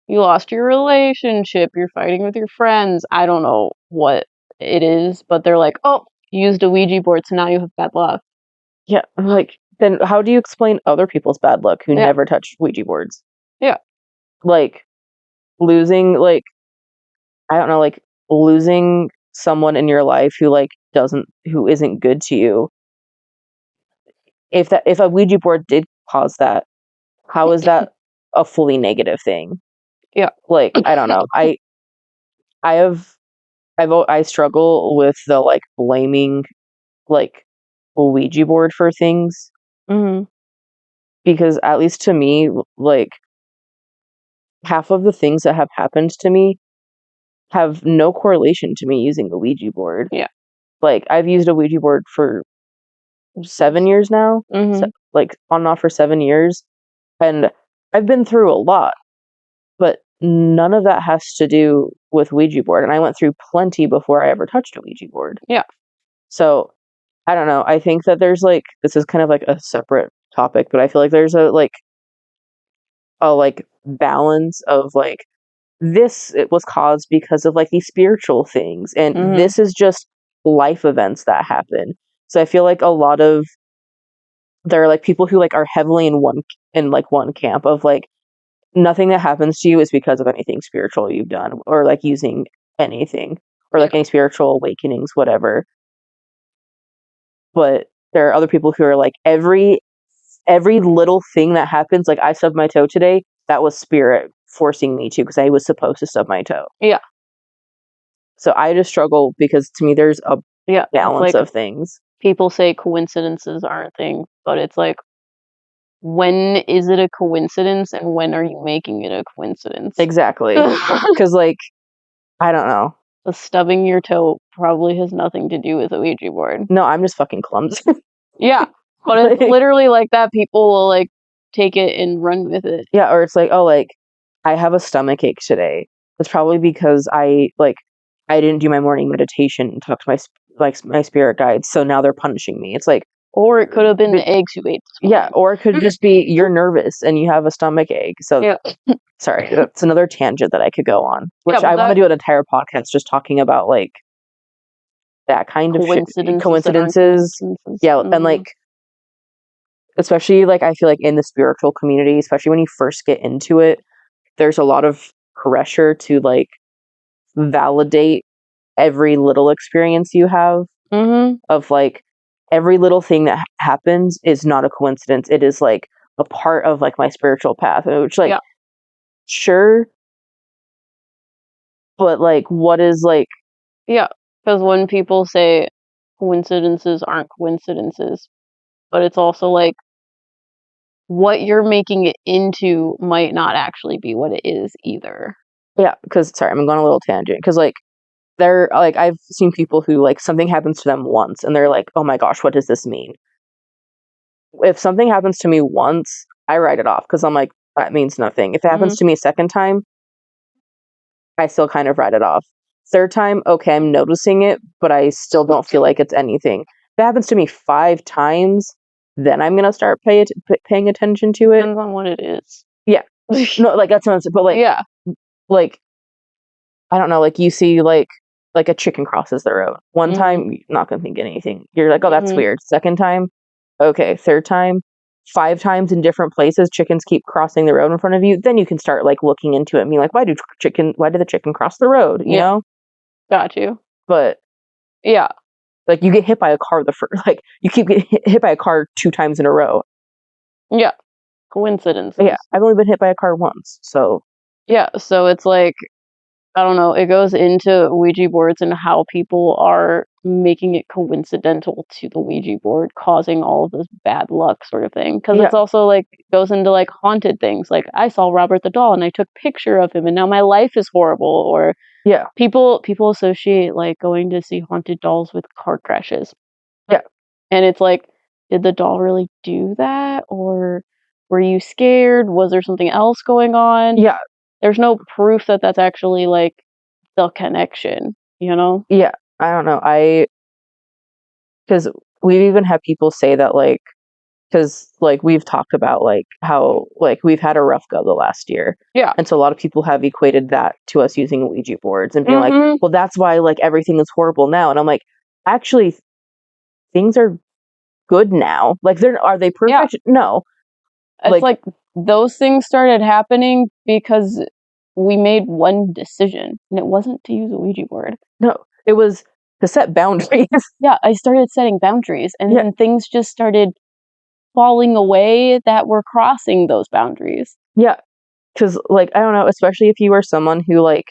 you lost your relationship, you're fighting with your friends. I don't know what it is, but they're like, oh, you used a Ouija board, so now you have bad luck. Yeah, I'm like, then how do you explain other people's bad luck who never touched Ouija boards? Yeah. Like, losing, like, I don't know, like, losing someone in your life who, like, who isn't good to you. If a Ouija board did cause that, how is that a fully negative thing? Yeah. Like, I don't know. I struggle with the, like, blaming, like, a Ouija board for things. Because at least to me, like, half of the things that have happened to me have no correlation to me using a Ouija board. Yeah. Like, I've used a Ouija board for 7 years now. So, like, on and off for 7 years. And I've been through a lot. But none of that has to do with Ouija board. And I went through plenty before I ever touched a Ouija board. Yeah. So, I don't know. I think that there's, like, this is kind of like a separate topic, but I feel like there's a balance of, like, it was caused because of, like, these spiritual things, and this is just life events that happen. So I feel like there are, like, people who, like, are heavily in one camp of, like, nothing that happens to you is because of anything spiritual you've done, or, like, using anything, or, like, any spiritual awakenings, whatever. But there are other people who are like, every little thing that happens, like, I stubbed my toe today, that was spirit forcing me to, because I was supposed to stub my toe. Yeah. So I just struggle, because to me there's a balance of things. People say coincidences aren't a thing, but it's like, when is it a coincidence and when are you making it a coincidence? Exactly. Because, like, I don't know. But stubbing your toe probably has nothing to do with a Ouija board. No, I'm just fucking clumsy. Yeah, but it's literally like that. People will like take it and run with it. Yeah, or it's like, oh, like I have a stomach ache today. It's probably because I didn't do my morning meditation and talk to my spirit guides, so now they're punishing me. It's like, or it could have been the eggs you ate this morning. Yeah, or it could just be you're nervous and you have a stomach ache. So Yeah. Sorry, that's another tangent that I could go on, which I want to do an entire podcast just talking about like that kind of coincidences. Yeah, and like especially like I feel like in the spiritual community, especially when you first get into it, there's a lot of pressure to like validate every little experience you have of like every little thing that happens is not a coincidence. It is like a part of like my spiritual path, which like sure, but like what is like because when people say coincidences aren't coincidences, but it's also like what you're making it into might not actually be what it is either. Yeah, because sorry, I'm going a little tangent because like they're like I've seen people who like something happens to them once and they're like, oh my gosh, what does this mean? If something happens to me once, I write it off because I'm like, that means nothing. If it happens to me a second time, I still kind of write it off. Third time, okay, I'm noticing it, but I still don't feel like it's anything. If it happens to me 5 times, then I'm gonna start paying attention to it. Depends on what it is. Yeah, no, like that's what I'm saying. But like, like I don't know, like you see like a chicken crosses the road. One time, you're not gonna think anything. You're like, oh, that's weird. Second time, okay. Third time, 5 times in different places, chickens keep crossing the road in front of you. Then you can start like looking into it and being like, why did the chicken cross the road? You know? Got you. But yeah, like you get hit by a car like you keep getting hit by a car 2 times in a row. Yeah, coincidence. Yeah, I've only been hit by a car once, so yeah. So it's like I don't know. It goes into Ouija boards and how people are making it coincidental to the Ouija board, causing all of this bad luck sort of thing. Because it's also like goes into like haunted things. Like I saw Robert the doll and I took a picture of him and now my life is horrible. Or people associate like going to see haunted dolls with car crashes. Yeah, and it's like, did the doll really do that, or were you scared? Was there something else going on? Yeah. There's no proof that that's actually, like, the connection, you know? Yeah, I don't know. Because we've even had people say that, like, because, like, we've talked about, like, how, like, we've had a rough go the last year. Yeah. And so a lot of people have equated that to us using Ouija boards and being like, well, that's why, like, everything is horrible now. And I'm like, actually, things are good now. Like, are they perfect? Yeah. No. It's like those things started happening because we made one decision, and it wasn't to use a Ouija board. No, it was to set boundaries. Yeah, I started setting boundaries, and then things just started falling away that were crossing those boundaries. Yeah, because, like, I don't know, especially if you are someone who, like,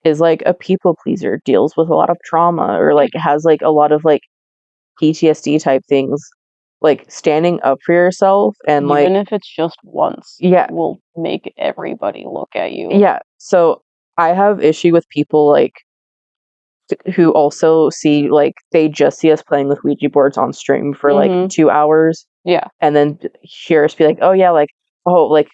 is, like, a people pleaser, deals with a lot of trauma, or, like, has, like, a lot of, like, PTSD type things. Like, standing up for yourself and, like... Even if it's just once. Will make everybody look at you. Yeah, so I have issue with people, like, who also see, like, they just see us playing with Ouija boards on stream for, like, 2 hours. Yeah. And then hear us be like, oh, yeah, like, oh, like,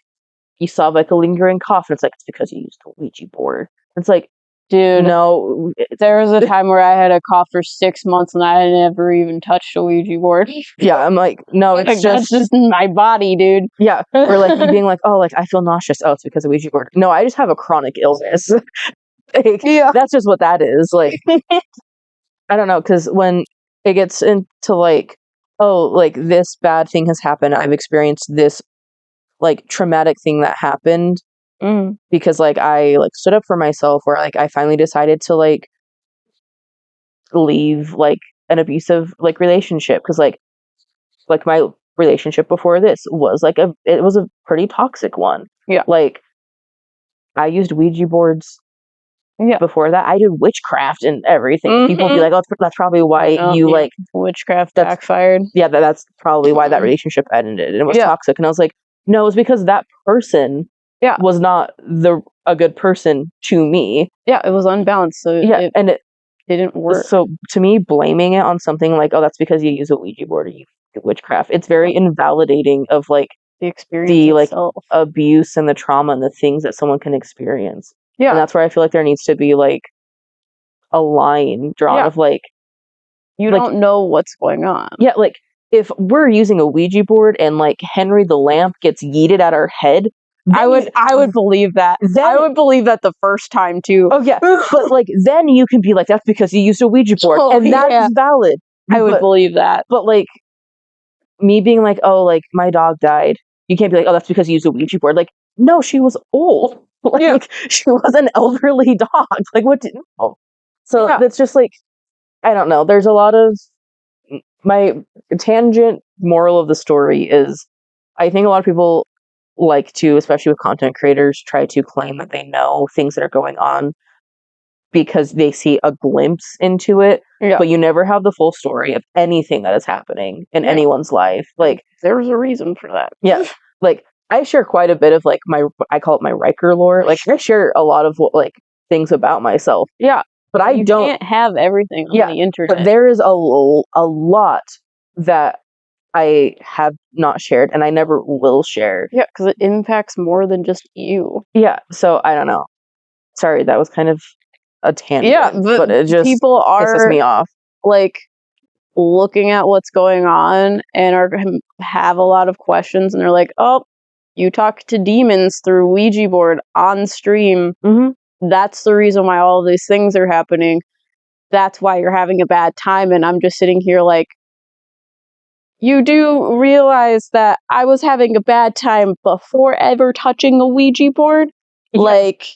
you saw, like, a lingering cough, and it's like, it's because you used a Ouija board. It's like, dude, no. There was a time where I had a cough for 6 months and I never even touched a Ouija board. Yeah, I'm like, no, it's like, that's just my body, dude. Yeah, or like you being like, oh, like I feel nauseous. Oh, it's because of Ouija board. No, I just have a chronic illness. Like, that's just what that is. Like, I don't know, because when it gets into like, oh, like this bad thing has happened. I've experienced this like traumatic thing that happened. Because like I like stood up for myself, or like I finally decided to like leave like an abusive like relationship, because like my relationship before this was like it was a pretty toxic one. Yeah, like I used Ouija boards. Yeah, before that I did witchcraft and everything. People be like, oh, that's probably why you like witchcraft backfired. Yeah, that's probably why that relationship ended, and it was toxic. And I was like, no, it's because that person was not a good person to me. Yeah, it was unbalanced, so and it didn't work. So to me, blaming it on something like, oh, that's because you use a Ouija board or you do witchcraft, it's very invalidating of like the experience itself. Abuse and the trauma and the things that someone can experience. Yeah. And that's where I feel like there needs to be like a line drawn of like, you don't know what's going on. Yeah, like if we're using a Ouija board and like Henry the lamp gets yeeted at our head, I would believe that. I would believe that the first time too. Oh yeah, but like then you can be like, that's because you used a Ouija board, and that's valid. I would believe that. But like me being like, oh, like my dog died, you can't be like, oh, that's because you used a Ouija board. Like, no, she was old. Like she was an elderly dog. Like what? So it's just like, I don't know. There's a lot of my tangent moral of the story is, I think a lot of people like to, especially with content creators, try to claim that they know things that are going on because they see a glimpse into it, but you never have the full story of anything that is happening in anyone's life. Like there's a reason for that. Yeah, like I share quite a bit of like I call it my Riker lore. Like I share a lot of like things about myself. Yeah, but I don't can't have everything on the internet. But there is a lot that I have not shared, and I never will share. Yeah, because it impacts more than just you. Yeah, so I don't know. Sorry, that was kind of a tangent. Yeah, but it just people pisses me off. Like looking at what's going on and have a lot of questions, and they're like, "Oh, you talk to demons through Ouija board on stream. That's the reason why all these things are happening. That's why you're having a bad time." And I'm just sitting here like, you do realize that I was having a bad time before ever touching a Ouija board? Yeah. Like,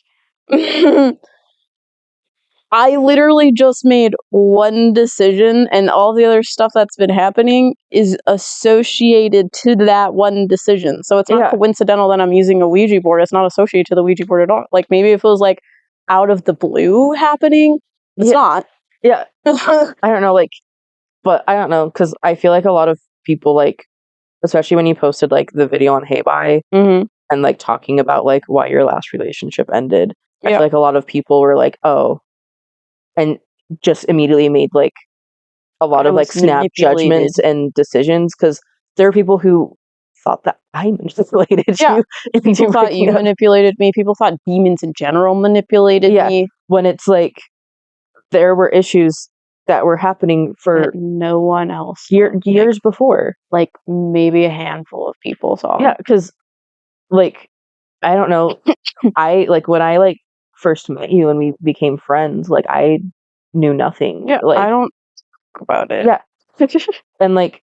I literally just made one decision, and all the other stuff that's been happening is associated to that one decision. So it's not coincidental that I'm using a Ouija board. It's not associated to the Ouija board at all. Like, maybe if it was, like, out of the blue happening, it's not. Yeah. I don't know, like, but I don't know, because I feel like a lot of people, like, especially when you posted, like, the video on Hey Bye, and, like, talking about, like, why your last relationship ended, I feel like a lot of people were like, oh, and just immediately made, like, a lot of, like, snap judgments and decisions, because there are people who thought that I manipulated you. People thought you manipulated me. People thought demons in general manipulated me. When it's like, there were issues that were happening for no one else years before. Like, maybe a handful of people saw. Yeah, because, like, I don't know. When I, like, first met you and we became friends, like, I knew nothing. Yeah, like, I don't talk about it. Yeah. And, like,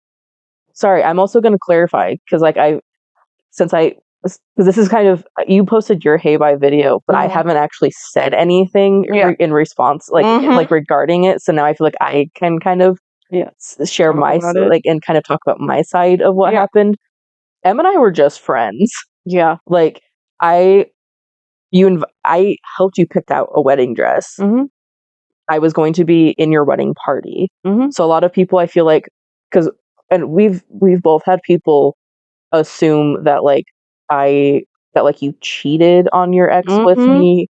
sorry, I'm also going to clarify, because, like, because this is kind of, you posted your Hey Bye video, but I haven't actually said anything in response, like, like regarding it. So now I feel like I can kind of share my, like, and kind of talk about my side of what happened. Em and I were just friends. Yeah. Like, I helped you pick out a wedding dress. I was going to be in your wedding party. So a lot of people, I feel like, and we've both had people assume that, like, you cheated on your ex with me.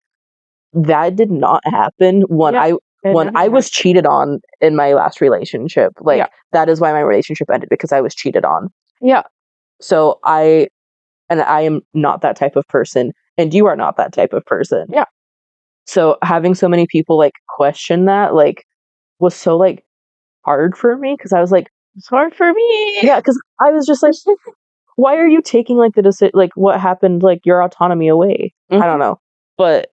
That did not happen. When I was cheated on in my last relationship, like, that is why my relationship ended, because I was cheated on. Yeah. So I am not that type of person, and you are not that type of person. Yeah. So having so many people, like, question that, like, was so, like, hard for me, because I was like, it's hard for me. Yeah, because I was just like, why are you taking, like, the decision, like, what happened, like, your autonomy away? I don't know. But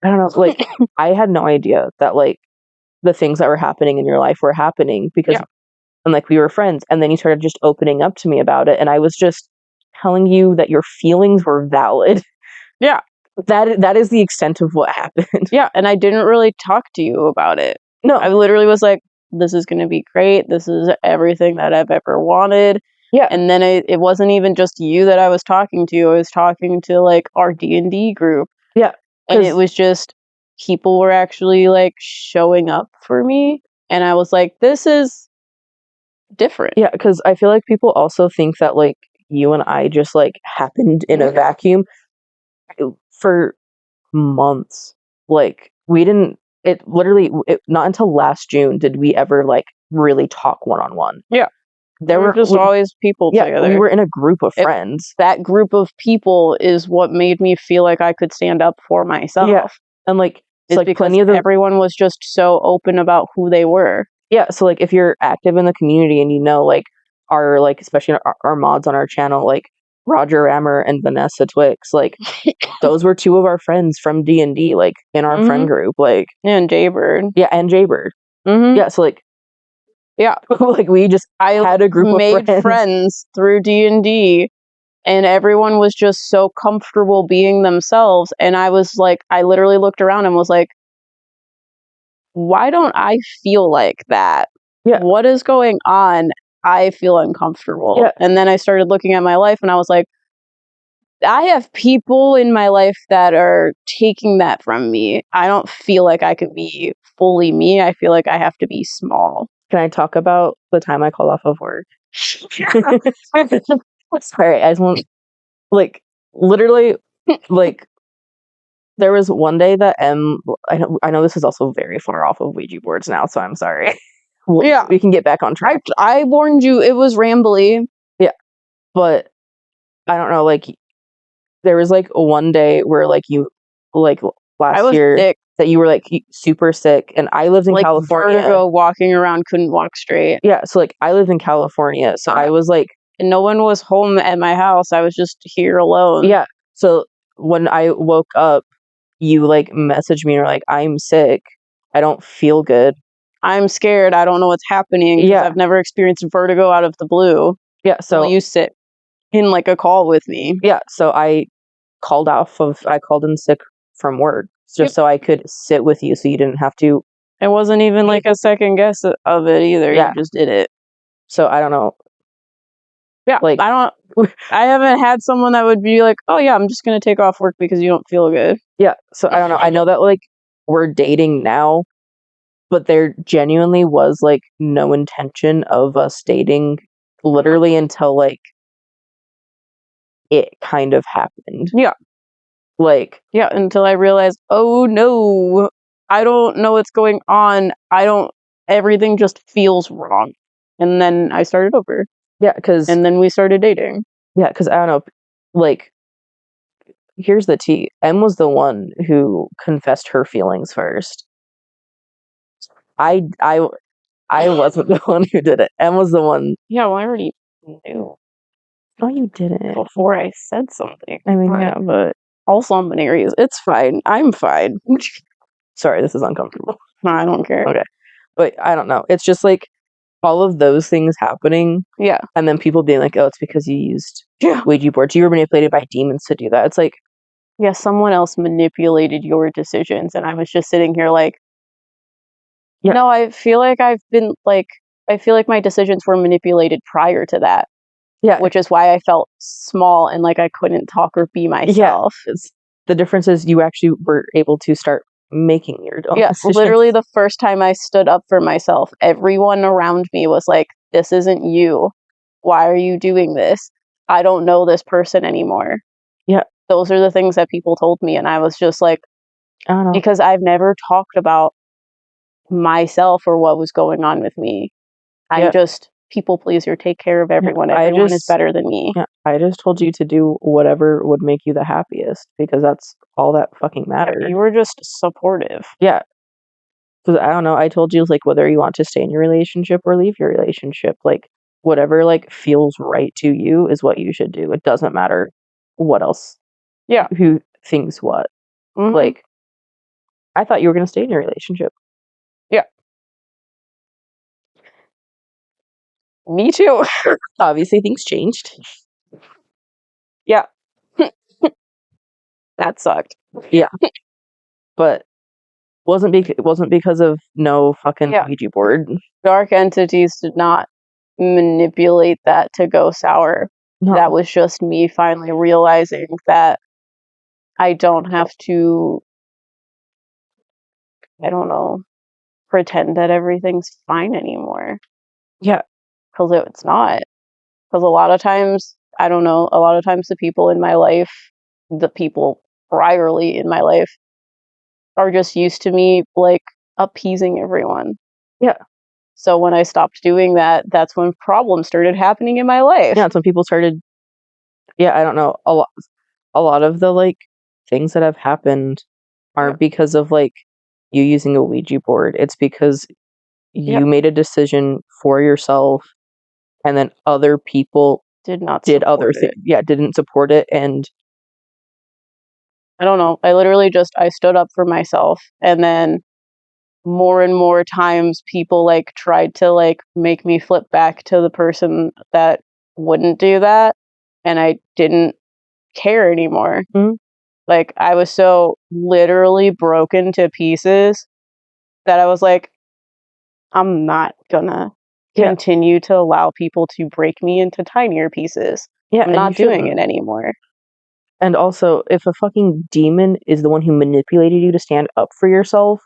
I don't know, like, I had no idea that, like, the things that were happening in your life were happening, because and, like, we were friends, and then you started just opening up to me about it, and I was just telling you that your feelings were valid. Yeah. That is the extent of what happened. Yeah, and I didn't really talk to you about it. No. I literally was like, this is going to be great. This is everything that I've ever wanted. Yeah. And then it wasn't even just you that I was talking to. I was talking to, like, our D&D group. Yeah. And it was just, people were actually, like, showing up for me. And I was like, this is different. Yeah, because I feel like people also think that, like, you and I just like happened in a vacuum for months. Like we didn't. It literally. Not until last June did we ever like really talk one-on-one. Yeah. There were just always people together. We were in a group of friends. That group of people is what made me feel like I could stand up for myself. Yeah. And like it's like because plenty of everyone was just so open about who they were. Yeah, so like if you're active in the community and you know like our like especially our mods on our channel like Roger Rammer and Vanessa Twix, like those were two of our friends from D&D like in our friend group, like and Jaybird. Yeah, and Jaybird. Mm-hmm. Yeah, so like yeah, like we just had a group of friends through D&D, and everyone was just so comfortable being themselves. And I was like, I literally looked around and was like, why don't I feel like that? Yeah. What is going on? I feel uncomfortable. Yeah. And then I started looking at my life and I was like, I have people in my life that are taking that from me. I don't feel like I can be fully me. I feel like I have to be small. Can I talk about the time I called off of work? Sorry, I just want like literally like there was one day that I know this is also very far off of Ouija boards now, so I'm sorry. Yeah, we can get back on track. I warned you it was rambly. Yeah, but I don't know. Like there was like one day where like you like last year sick. That you were like super sick, and I lived in like California. Vertigo, walking around, couldn't walk straight. Yeah, so like I lived in California, so I was like, and no one was home at my house. I was just here alone. Yeah, so when I woke up, you like messaged me and were like, I'm sick. I don't feel good. I'm scared. I don't know what's happening. Yeah. I've never experienced vertigo out of the blue. Yeah, so you sit in like a call with me. Yeah, so I called in sick from work just so I could sit with you so you didn't have to. It wasn't even like a second guess of it either. Yeah. You just did it. So I don't know. Yeah, like I haven't had someone that would be like, oh yeah, I'm just gonna take off work because you don't feel good. Yeah, so I don't know. I know that like we're dating now, but there genuinely was like no intention of us dating literally until like it kind of happened. Yeah. Like, yeah, until I realized, oh no, I don't know what's going on. Everything just feels wrong. And then I started over. Yeah, and then we started dating. Yeah, because I don't know, like, here's the tea. Em was the one who confessed her feelings first. I wasn't the one who did it. Em was the one. Yeah, well, I already knew. No, you didn't. Before I said something. I mean, yeah, but also on areas, it's fine. I'm fine. Sorry, this is uncomfortable. No, I don't care. Okay. But I don't know. It's just like all of those things happening. Yeah. And then people being like, oh, it's because you used Ouija boards. You were manipulated by demons to do that. It's like, yeah, someone else manipulated your decisions. And I was just sitting here like, no, I feel like I feel like my decisions were manipulated prior to that. Yeah. Which is why I felt small and like I couldn't talk or be myself. Yeah. The difference is you actually were able to start making your own decisions. Literally the first time I stood up for myself, everyone around me was like, this isn't you. Why are you doing this? I don't know this person anymore. Yeah. Those are the things that people told me. And I was just like, I don't know. Because I've never talked about myself or what was going on with me. I'm just people pleaser, take care of everyone. Everyone is better than me. Yeah, I just told you to do whatever would make you the happiest because that's all that fucking matters. You were just supportive. Yeah. Because I don't know, I told you like whether you want to stay in your relationship or leave your relationship, like whatever like feels right to you is what you should do. It doesn't matter what else. Yeah. Who thinks what. Mm-hmm. Like I thought you were gonna stay in your relationship. Yeah. Me too. Obviously things changed. Yeah. That sucked. Yeah. But it wasn't because of no fucking Ouija board. Dark entities did not manipulate that to go sour. No. That was just me finally realizing that I don't have to, I don't know, pretend that everything's fine anymore. Yeah. Because it's not. Because a lot of times I don't know, a lot of times the people in my life, the people priorly in my life, are just used to me, like, appeasing everyone. Yeah. So when I stopped doing that, that's when problems started happening in my life. Yeah, it's when people started, I don't know, a lot of the, like, things that have happened aren't because of, like, you using a Ouija board. It's because you made a decision for yourself, and then other people did not did other support it. things. Yeah, didn't support it, and I don't know. I literally just I stood up for myself, and then more and more times people like tried to like make me flip back to the person that wouldn't do that, and I didn't care anymore. Mhm. Like I was so literally broken to pieces that I was like, I'm not gonna continue to allow people to break me into tinier pieces. Yeah, I'm and not you doing shouldn't. it anymore. And also, if a fucking demon is the one who manipulated you to stand up for yourself,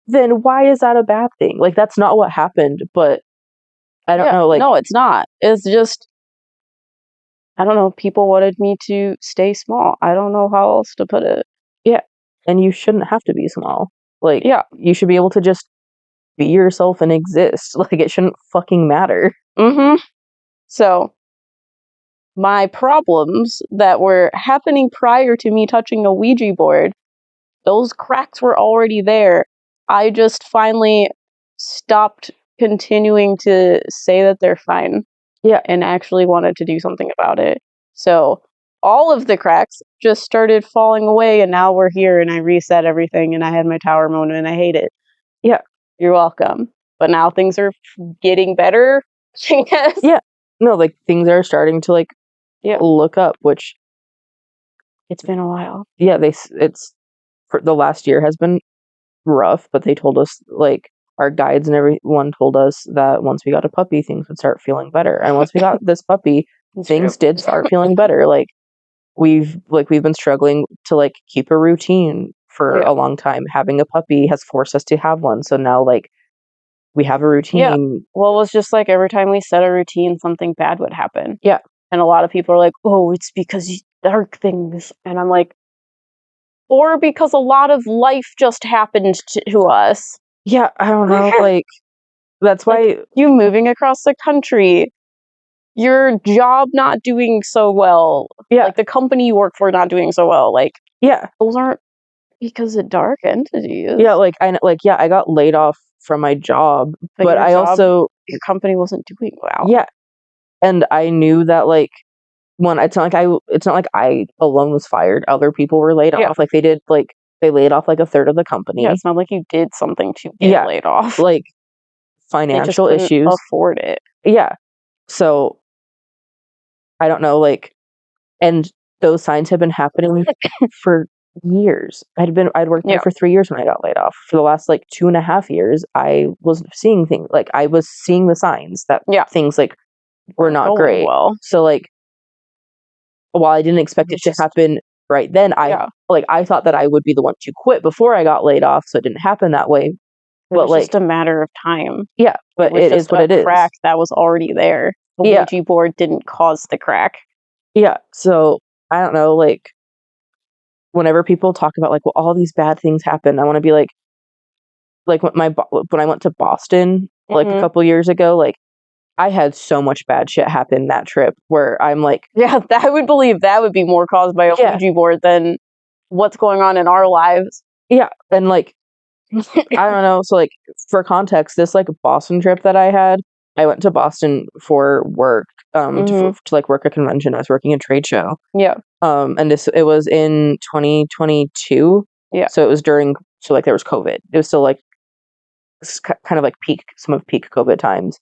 then why is that a bad thing? Like, that's not what happened, but I don't know, like, no, it's not. It's just I don't know, people wanted me to stay small. I don't know how else to put it. yeah, and you shouldn't have to be small. Like, Yeah. you should be able to just be yourself and exist. Like, it shouldn't fucking matter. So, my problems that were happening prior to me touching a Ouija board, those cracks were already there. I just finally stopped continuing to say that they're fine. Yeah. And actually wanted to do something about it. So all of the cracks just started falling away, and now we're here, and I reset everything, and I had my tower moment, and I hate it. Yeah. You're welcome. But now things are getting better, I guess. Yeah. No, like, things are starting to, like, look up, which... It's been a while. Yeah, it's... For the last year has been rough, but they told us, like, our guides and everyone told us that once we got a puppy, things would start feeling better. And once we got this puppy, things did start feeling better. Like, we've been struggling to, like, keep a routine for a long time. Having a puppy has forced us to have one. So now, like, we have a routine. Yeah. Well, it was just like every time we set a routine, something bad would happen. Yeah. And a lot of people are like, oh, it's because dark things. And I'm like, or because a lot of life just happened to us. Yeah, I don't know. Like, that's why... Like, you moving across the country, your job not doing so well. Yeah. Like, the company you work for not doing so well. Like, yeah. Those aren't because of dark entities. Yeah, like, I got laid off from my job, but I also... Your company wasn't doing well. Yeah. And I knew that, like, it's not like I alone was fired. Other people were laid off. Like, they laid off like a third of the company. Yeah, it's not like you did something to get laid off. Like, financial issues. Afford it. Yeah. So I don't know, like, and those signs have been happening for years. I'd worked there for 3 years when I got laid off. For the last, like, 2.5 years, I was seeing things, like, I was seeing the signs that things, like, were not great. Well. So, like, while I didn't expect it to happen right then, I thought that I would be the one to quit before I got laid off, so it didn't happen that way. But it was just a matter of time. Yeah, but it is what it is. Crack that was already there. The Ouija board didn't cause the crack. Yeah. So I don't know, like, whenever people talk about, like, well, all these bad things happen, I want to be like when I went to Boston, like, a couple years ago, like, I had so much bad shit happen that trip where I'm like... Yeah, I would believe that would be more caused by a Ouija board than what's going on in our lives. Yeah, and, like, I don't know, so, like, for context, this, like, Boston trip that I had, I went to Boston for work, to like, work a convention. I was working a trade show. Yeah. And it was in 2022. Yeah. So it was like, there was COVID. It was still, like, kind of like some of peak COVID times.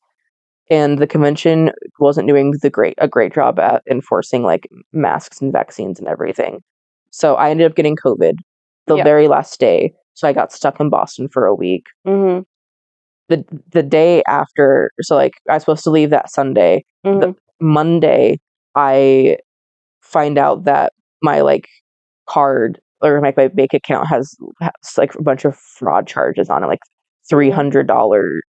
And the convention wasn't doing a great job at enforcing, like, masks and vaccines and everything. So I ended up getting COVID the very last day. So I got stuck in Boston for a week. The day after, so, like, I was supposed to leave that Sunday. The Monday, I find out that my, like, card or my bank account has like, a bunch of fraud charges on it, like $300,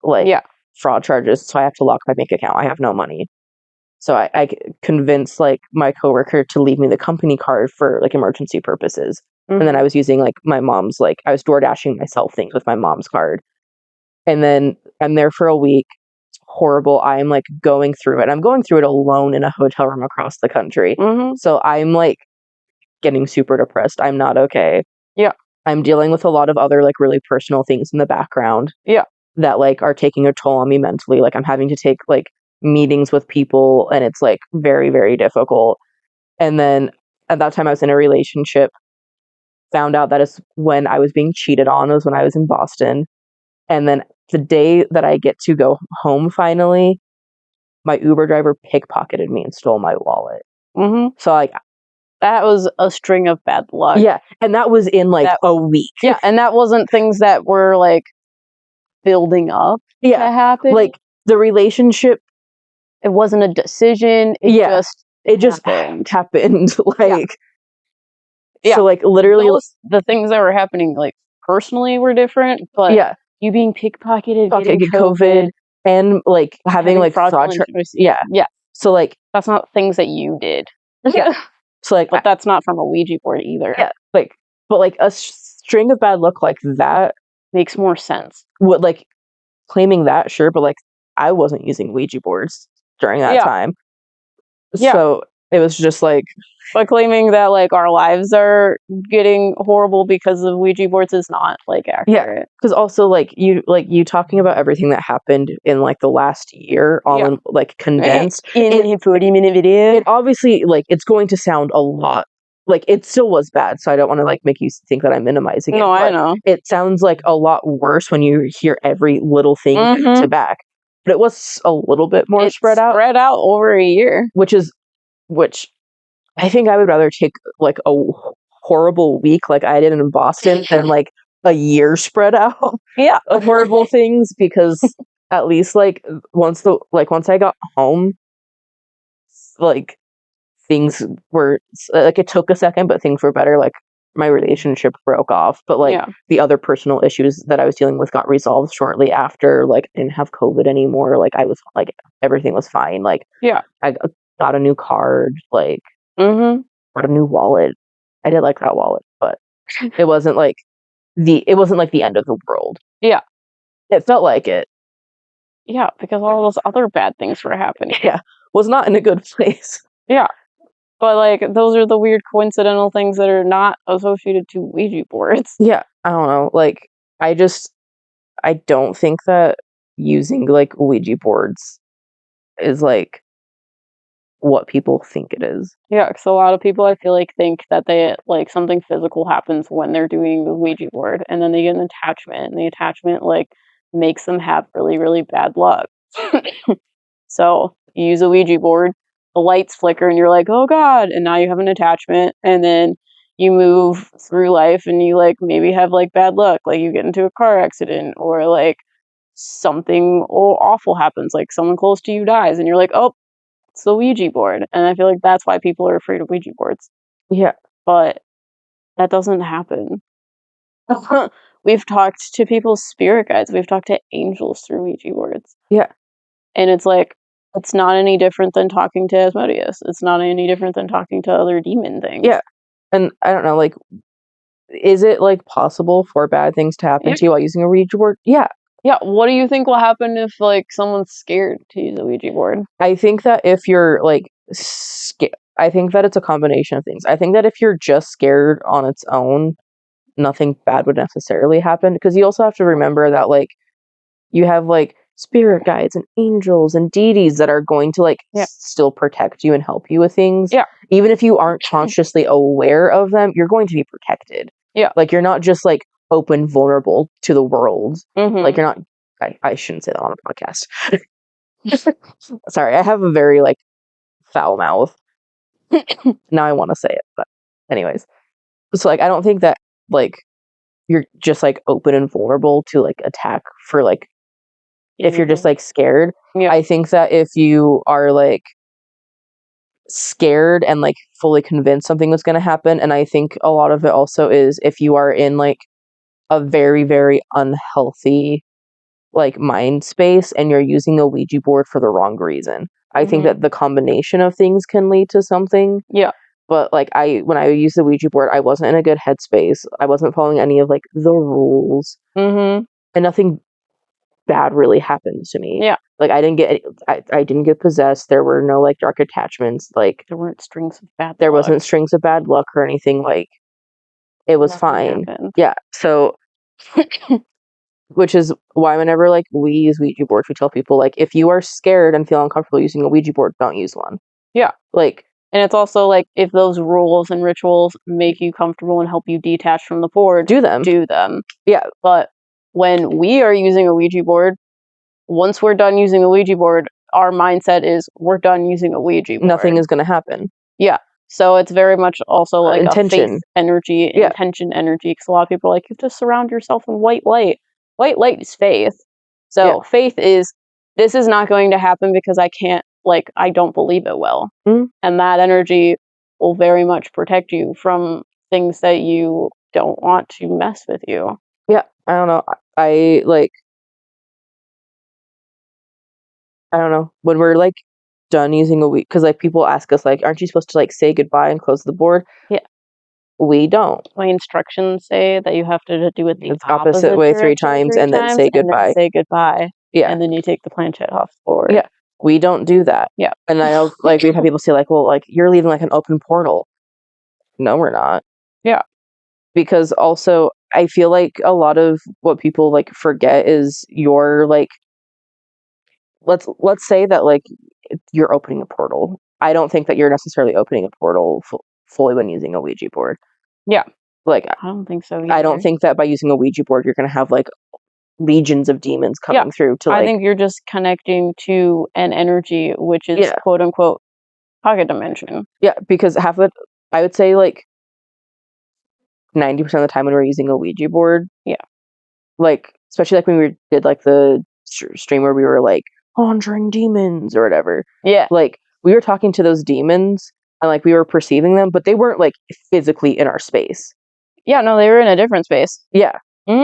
like, fraud charges. So I have to lock my bank account. I have no money. So I convinced like my coworker to leave me the company card for like emergency purposes. And then I was using like my mom's, like I was door dashing myself things with my mom's card. And then I'm there for a week. It's horrible. I'm like going through it. I'm going through it alone in a hotel room across the country. So I'm like getting super depressed. I'm not okay. Yeah. I'm dealing with a lot of other like really personal things in the background. Yeah. That like are taking a toll on me mentally. Like I'm having to take like meetings with people, and it's like very, very difficult. And then at that time I was in a relationship, found out that is when I was being cheated on, was when I was in Boston. And then the day that I get to go home finally, my Uber driver pickpocketed me and stole my wallet. So like that was a string of bad luck. Yeah, and that was in like a week. Yeah, and that wasn't things that were like building up to happen. Like the relationship, it wasn't a decision. It just happened. Like so, like literally, the things that were happening like personally were different. But you being pickpocketed, getting COVID, and like having like fraudulent. Yeah. So like that's not things that you did. So like, but that's not from a Ouija board either. Yeah. Like, but like a string of bad luck like that makes more sense. What like claiming that, sure, but like I wasn't using Ouija boards during that time. So it was just like, but claiming that like our lives are getting horrible because of Ouija boards is not like accurate. Because also like you talking about everything that happened in like the last year, all in like condensed in a 40-minute video. It obviously like it's going to sound a lot. Like it still was bad, so I don't want to like make you think that I'm minimizing it. No, I know. It sounds like a lot worse when you hear every little thing back to back. But it was a little bit more spread out. Spread out over a year. Which I think I would rather take like a horrible week like I did in Boston than like a year spread out of horrible things, because at least like once I got home, like things were like, it took a second, but things were better. Like my relationship broke off, but like the other personal issues that I was dealing with got resolved shortly after. Like I didn't have COVID anymore. Like I was like everything was fine. Like I got a new card. Like got a new wallet. I did like that wallet, but it wasn't like the end of the world. Yeah, it felt like it. Yeah, because all those other bad things were happening. Yeah, was not in a good place. Yeah. But, like, those are the weird coincidental things that are not associated to Ouija boards. Yeah, I don't know. Like, I don't think that using, like, Ouija boards is, like, what people think it is. Yeah, because a lot of people, I feel like, think that they, like, something physical happens when they're doing the Ouija board, and then they get an attachment, and the attachment, like, makes them have really, really bad luck. So, you use a Ouija board, the lights flicker and you're like, oh god, and now you have an attachment, and then you move through life and you like maybe have like bad luck, like you get into a car accident, or like something awful happens, like someone close to you dies and you're like, oh, it's the Ouija board. And I feel like that's why people are afraid of Ouija boards. Yeah, but that doesn't happen. We've talked to people's spirit guides, we've talked to angels through Ouija boards. Yeah, and it's like, it's not any different than talking to Asmodeus. It's not any different than talking to other demon things. Yeah. And I don't know, like, is it, like, possible for bad things to happen to you while using a Ouija board? Yeah. Yeah, what do you think will happen if, like, someone's scared to use a Ouija board? I think that if you're, like, I think that it's a combination of things. I think that if you're just scared on its own, nothing bad would necessarily happen. Because you also have to remember that, like, you have, like, spirit guides and angels and deities that are going to like still protect you and help you with things. Yeah. Even if you aren't consciously aware of them, you're going to be protected. Yeah. Like you're not just like open, vulnerable to the world. Like you're not. I shouldn't say that on a podcast. Sorry, I have a very like foul mouth. Now I want to say it, but anyways. So like I don't think that like you're just like open and vulnerable to like attack for like. If you're just like scared. I think that if you are like scared and like fully convinced something was going to happen, and I think a lot of it also is if you are in like a very, very unhealthy like mind space and you're using a Ouija board for the wrong reason. I think that the combination of things can lead to something. Yeah. But like when I used the Ouija board, I wasn't in a good headspace. I wasn't following any of like the rules, and nothing bad really happened to me. Yeah. Like I didn't get possessed. There were no like dark attachments. Like there weren't strings of bad there luck. wasn't strings of bad luck or anything. Like it was Nothing fine. happened. Yeah. So which is why whenever like we use Ouija boards, we tell people like if you are scared and feel uncomfortable using a Ouija board, don't use one. Yeah. Like, and it's also like if those rules and rituals make you comfortable and help you detach from the board, do them. Yeah. But when we are using a Ouija board, once we're done using a Ouija board, our mindset is we're done using a Ouija board. Nothing is going to happen. Yeah. So it's very much also like intention. A faith energy, intention energy. Because a lot of people are like, you have to surround yourself in white light. White light is faith. So faith is, this is not going to happen because I can't, like, I don't believe it will. And that energy will very much protect you from things that you don't want to mess with you. Yeah. I don't know. I don't know, when we're like done using a week, because like people ask us like, aren't you supposed to like say goodbye and close the board? Yeah. We don't. My instructions say that you have to do it the opposite way 3 times and then say goodbye. And then say goodbye. Yeah. And then you take the planchette off the board. Yeah. We don't do that. Yeah. And I know like we've had people say like, well, like you're leaving like an open portal. No, we're not. Yeah. Because also I feel like a lot of what people like forget is you're like, let's say that like you're opening a portal. I don't think that you're necessarily opening a portal fully when using a Ouija board. Yeah. Like I don't think so either. I don't think that by using a Ouija board you're going to have like legions of demons coming through to like, I think you're just connecting to an energy which is quote unquote pocket dimension. Yeah, because half of it, I would say like 90% of the time when we're using a Ouija board, like especially like when we did like the stream where we were like conjuring demons or whatever, like we were talking to those demons and like we were perceiving them, but they weren't like physically in our space. Yeah, no, they were in a different space. Yeah.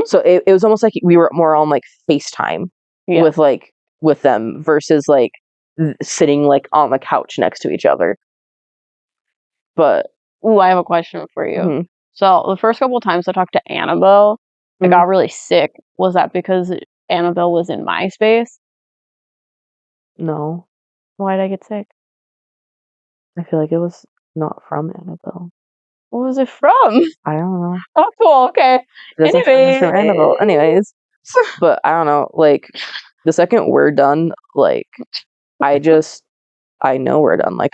So it was almost like we were more on like FaceTime with them versus like sitting like on the couch next to each other. But I have a question for you. So the first couple of times I talked to Annabelle, I got really sick. Was that because Annabelle was in my space? No. Why did I get sick? I feel like it was not from Annabelle. What was it from? I don't know. Oh, cool. Okay. Anyways, but I don't know. Like the second we're done, like I know we're done. Like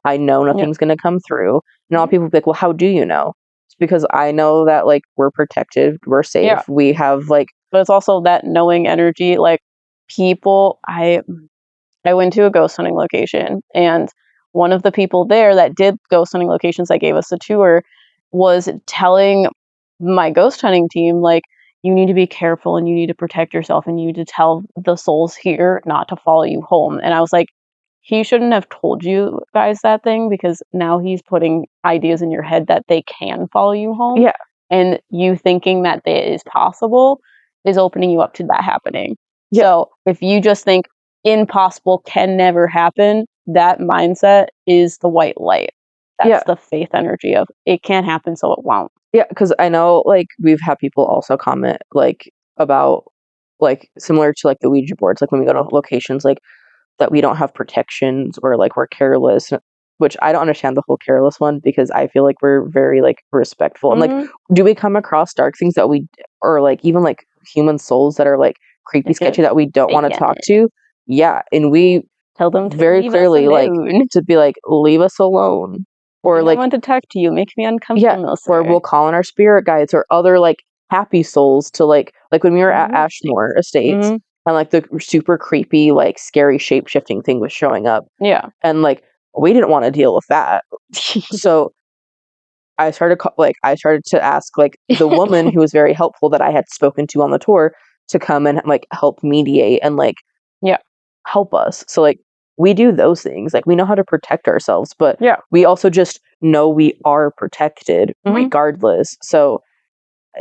I know nothing's gonna come through. And all people be like, well, how do you know? It's because I know that like we're protected, we're safe. Yeah. We have like, but it's also that knowing energy. Like people, I went to a ghost hunting location, and one of the people there that did ghost hunting locations that gave us a tour was telling my ghost hunting team, like, you need to be careful and you need to protect yourself and you need to tell the souls here not to follow you home. And I was like, he shouldn't have told you guys that thing, because now he's putting ideas in your head that they can follow you home. Yeah. And you thinking that it is possible is opening you up to that happening. Yeah. So if you just think impossible can never happen, that mindset is the white light. That's the faith energy of it can't happen, so it won't. Yeah, because I know like we've had people also comment like about like similar to like the Ouija boards, like when we go to locations like that we don't have protections or like we're careless, which I don't understand the whole careless one, because I feel like we're very like respectful. And like, do we come across dark things that we, or like even like human souls that are like creepy, sketchy that we don't want to talk to? Yeah, and we tell them to very clearly like to be like, leave us alone. Or like, I want to talk to you, makes me uncomfortable. Or we'll call on our spirit guides or other like happy souls to like when we were at Ashmore Estates and like the super creepy like scary shape-shifting thing was showing up. Yeah. And like we didn't want to deal with that. So I started to ask like the woman who was very helpful that I had spoken to on the tour to come and like help mediate and like help us. So like we do those things. Like we know how to protect ourselves, but we also just know we are protected regardless. So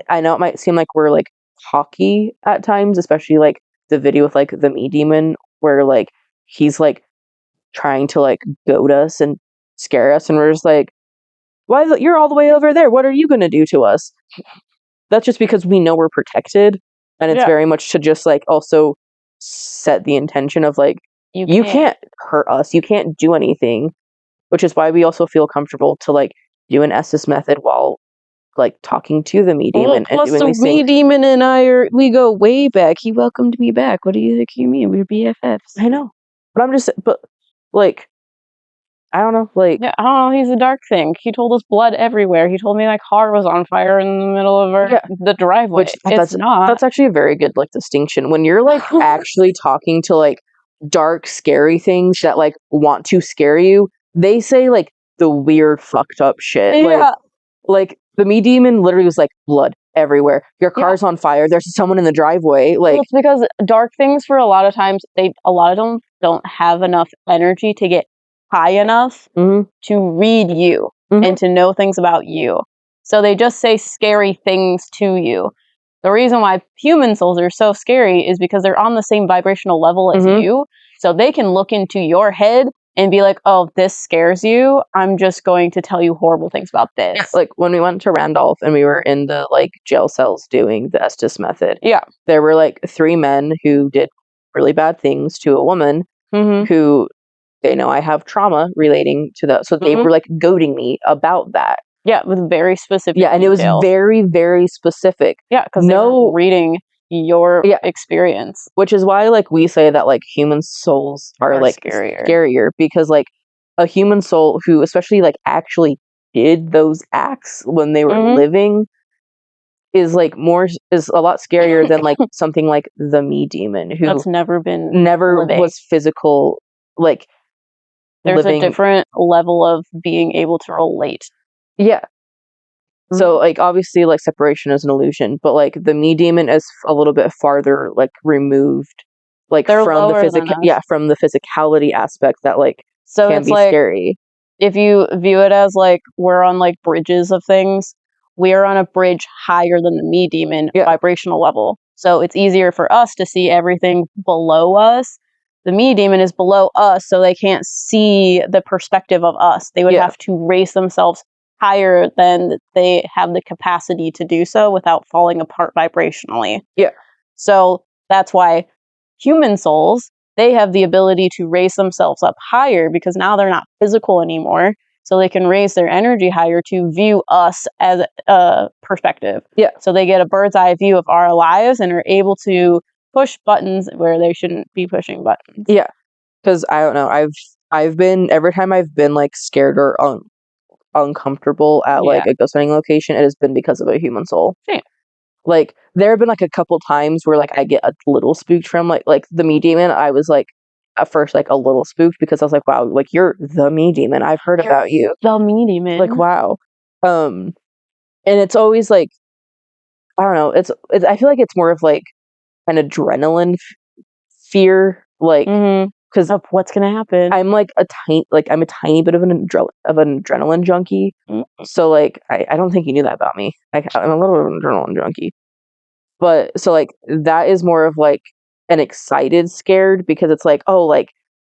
I know it might seem like we're like cocky at times, especially like the video with like the me demon where like he's like trying to like goad us and scare us, and we're just like, you're all the way over there, what are you gonna do to us? That's just because we know we're protected, and it's very much to just like also set the intention of like, you can't hurt us, you can't do anything, which is why we also feel comfortable to like do an Estes method while like talking to the me demon and doing these things. Me demon and we go way back. He welcomed me back. What do you think you mean? We're BFFs. I know, but like, I don't know, like, yeah, I don't know. He's a dark thing. He told us blood everywhere. He told me my car was on fire in the middle of the driveway. Which it's not. That's actually a very good like distinction when you're like actually talking to like dark, scary things that like want to scare you. They say like the weird, fucked up shit. Yeah. Like the me demon literally was like blood everywhere. Your car's on fire. There's someone in the driveway. Like, well, it's because dark things for a lot of times a lot of them don't have enough energy to get high enough to read you and to know things about you. So they just say scary things to you. The reason why human souls are so scary is because they're on the same vibrational level as you. So they can look into your head and be like, oh, this scares you. I'm just going to tell you horrible things about this. Like when we went to Randolph and we were in the like jail cells doing the Estes method. Yeah. There were like 3 men who did really bad things to a woman who, they know I have trauma relating to that. So they were like goading me about that. Yeah, with very specific and details. it was very, very specific. Yeah, because they're reading your experience. Which is why like we say that like human souls are like scarier because like a human soul who especially like actually did those acts when they were living is like is a lot scarier than like something like the me demon who that's never was physical. Like there's a different level of being able to relate. Yeah. So like obviously like separation is an illusion, but like the me demon is a little bit farther like removed, like from the physicality aspect that like can be scary. If you view it as like we're on like bridges of things, we are on a bridge higher than the me demon vibrational level. So it's easier for us to see everything below us. The me demon is below us, so they can't see the perspective of us. They would have to raise themselves higher than they have the capacity to do so without falling apart vibrationally. Yeah. So that's why human souls, they have the ability to raise themselves up higher because now they're not physical anymore. So they can raise their energy higher to view us as a perspective. Yeah. So they get a bird's eye view of our lives and are able to push buttons where they shouldn't be pushing buttons. Yeah. Because I don't know, I've been, every time I've been like scared or uncomfortable at like a ghost hunting location, it has been because of a human soul. Yeah. Like there have been like a couple times where like I get a little spooked from like the me demon. I was like at first like a little spooked because I was like, wow, like you're the me demon. I've heard about you. The me demon. Like wow. And it's always like, I don't know, it's I feel like it's more of like an adrenaline fear, like because of what's gonna happen. I'm like I'm a tiny bit of an adrenaline junkie. So like I don't think you knew that about me. I'm a little bit of an adrenaline junkie. But so like that is more of like an excited scared because it's like, oh, like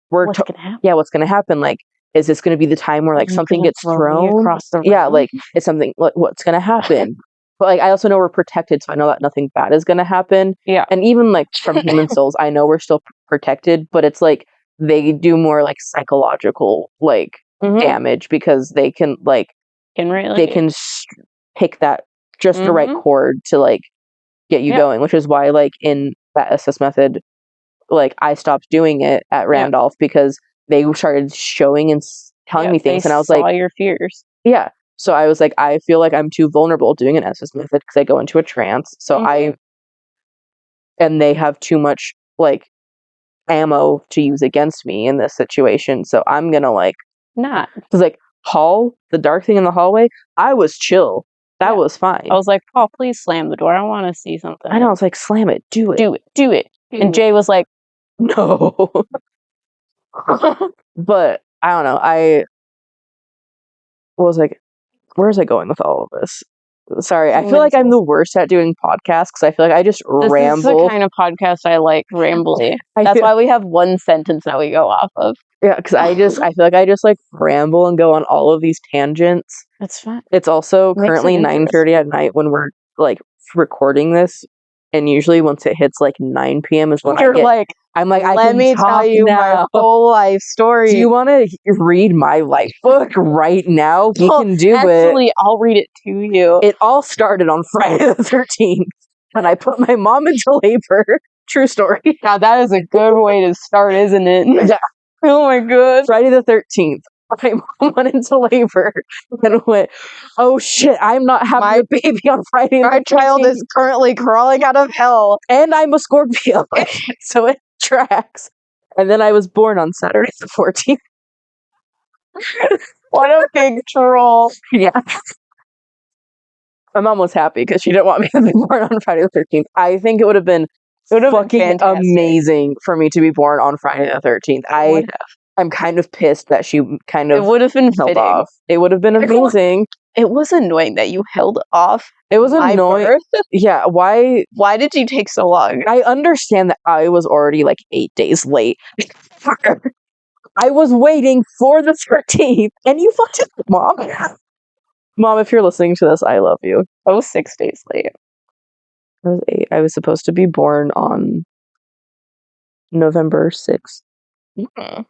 what's gonna happen? Yeah, what's gonna happen? Like, is this gonna be the time where like something gets thrown across the room? Yeah, like it's something like what's gonna happen? But like I also know we're protected, so I know that nothing bad is gonna happen. Yeah. And even like from human souls, I know we're still protected, but it's like they do more like psychological like damage because they can like they can pick that just the right chord to like get you going, which is why like in that SS method, like I stopped doing it at Randolph because they started showing and telling me things, and I was like, your fears. Yeah. So I was like, I feel like I'm too vulnerable doing an SS method because I go into a trance. So and they have too much like ammo to use against me in this situation. So I'm gonna like not. Because like the dark thing in the hallway, I was chill. That was fine. I was like, Paul, please slam the door. I want to see something. I know. It's like, slam it. Do it. Do it. Do it. And Jay was like, no. But I don't know. I was like, where is I going with all of this? Sorry, I feel like I'm the worst at doing podcasts because I feel like I just ramble. This is the kind of podcast I like, rambly. That's why we have one sentence that we go off of. Yeah, because I feel like I just like ramble and go on all of these tangents. That's fine. It's also currently 9:30 at night when we're like recording this, and usually once it hits like 9 p.m. is when I'm like, let me tell you my whole life story. Do you want to read my life book right now? We can do it. Actually, I'll read it to you. It all started on Friday the 13th when I put my mom into labor. True story. God, that is a good way to start, isn't it? Yeah. Oh my god. Friday the 13th. My mom went into labor and went, oh shit, I'm not having a baby on Friday the 13th. My child is currently crawling out of hell. And I'm a Scorpio. So it tracks. And then I was born on Saturday the 14th. What a big troll. Yeah. My mom was happy because she didn't want me to be born on Friday the 13th. I think it would have been fucking amazing for me to be born on Friday the 13th. I'm kind of pissed that she kind of it would have been held fitting. off. It would have been amazing. It was annoying that you held off. It was annoying. Birth. Yeah, why did you take so long? I understand that I was already like 8 days late. I was waiting for the 13th, and you fucked up, Mom. Mom, if you're listening to this, I love you. I was 6 days late. I was 8. I was supposed to be born on November 6th. Mm-hmm.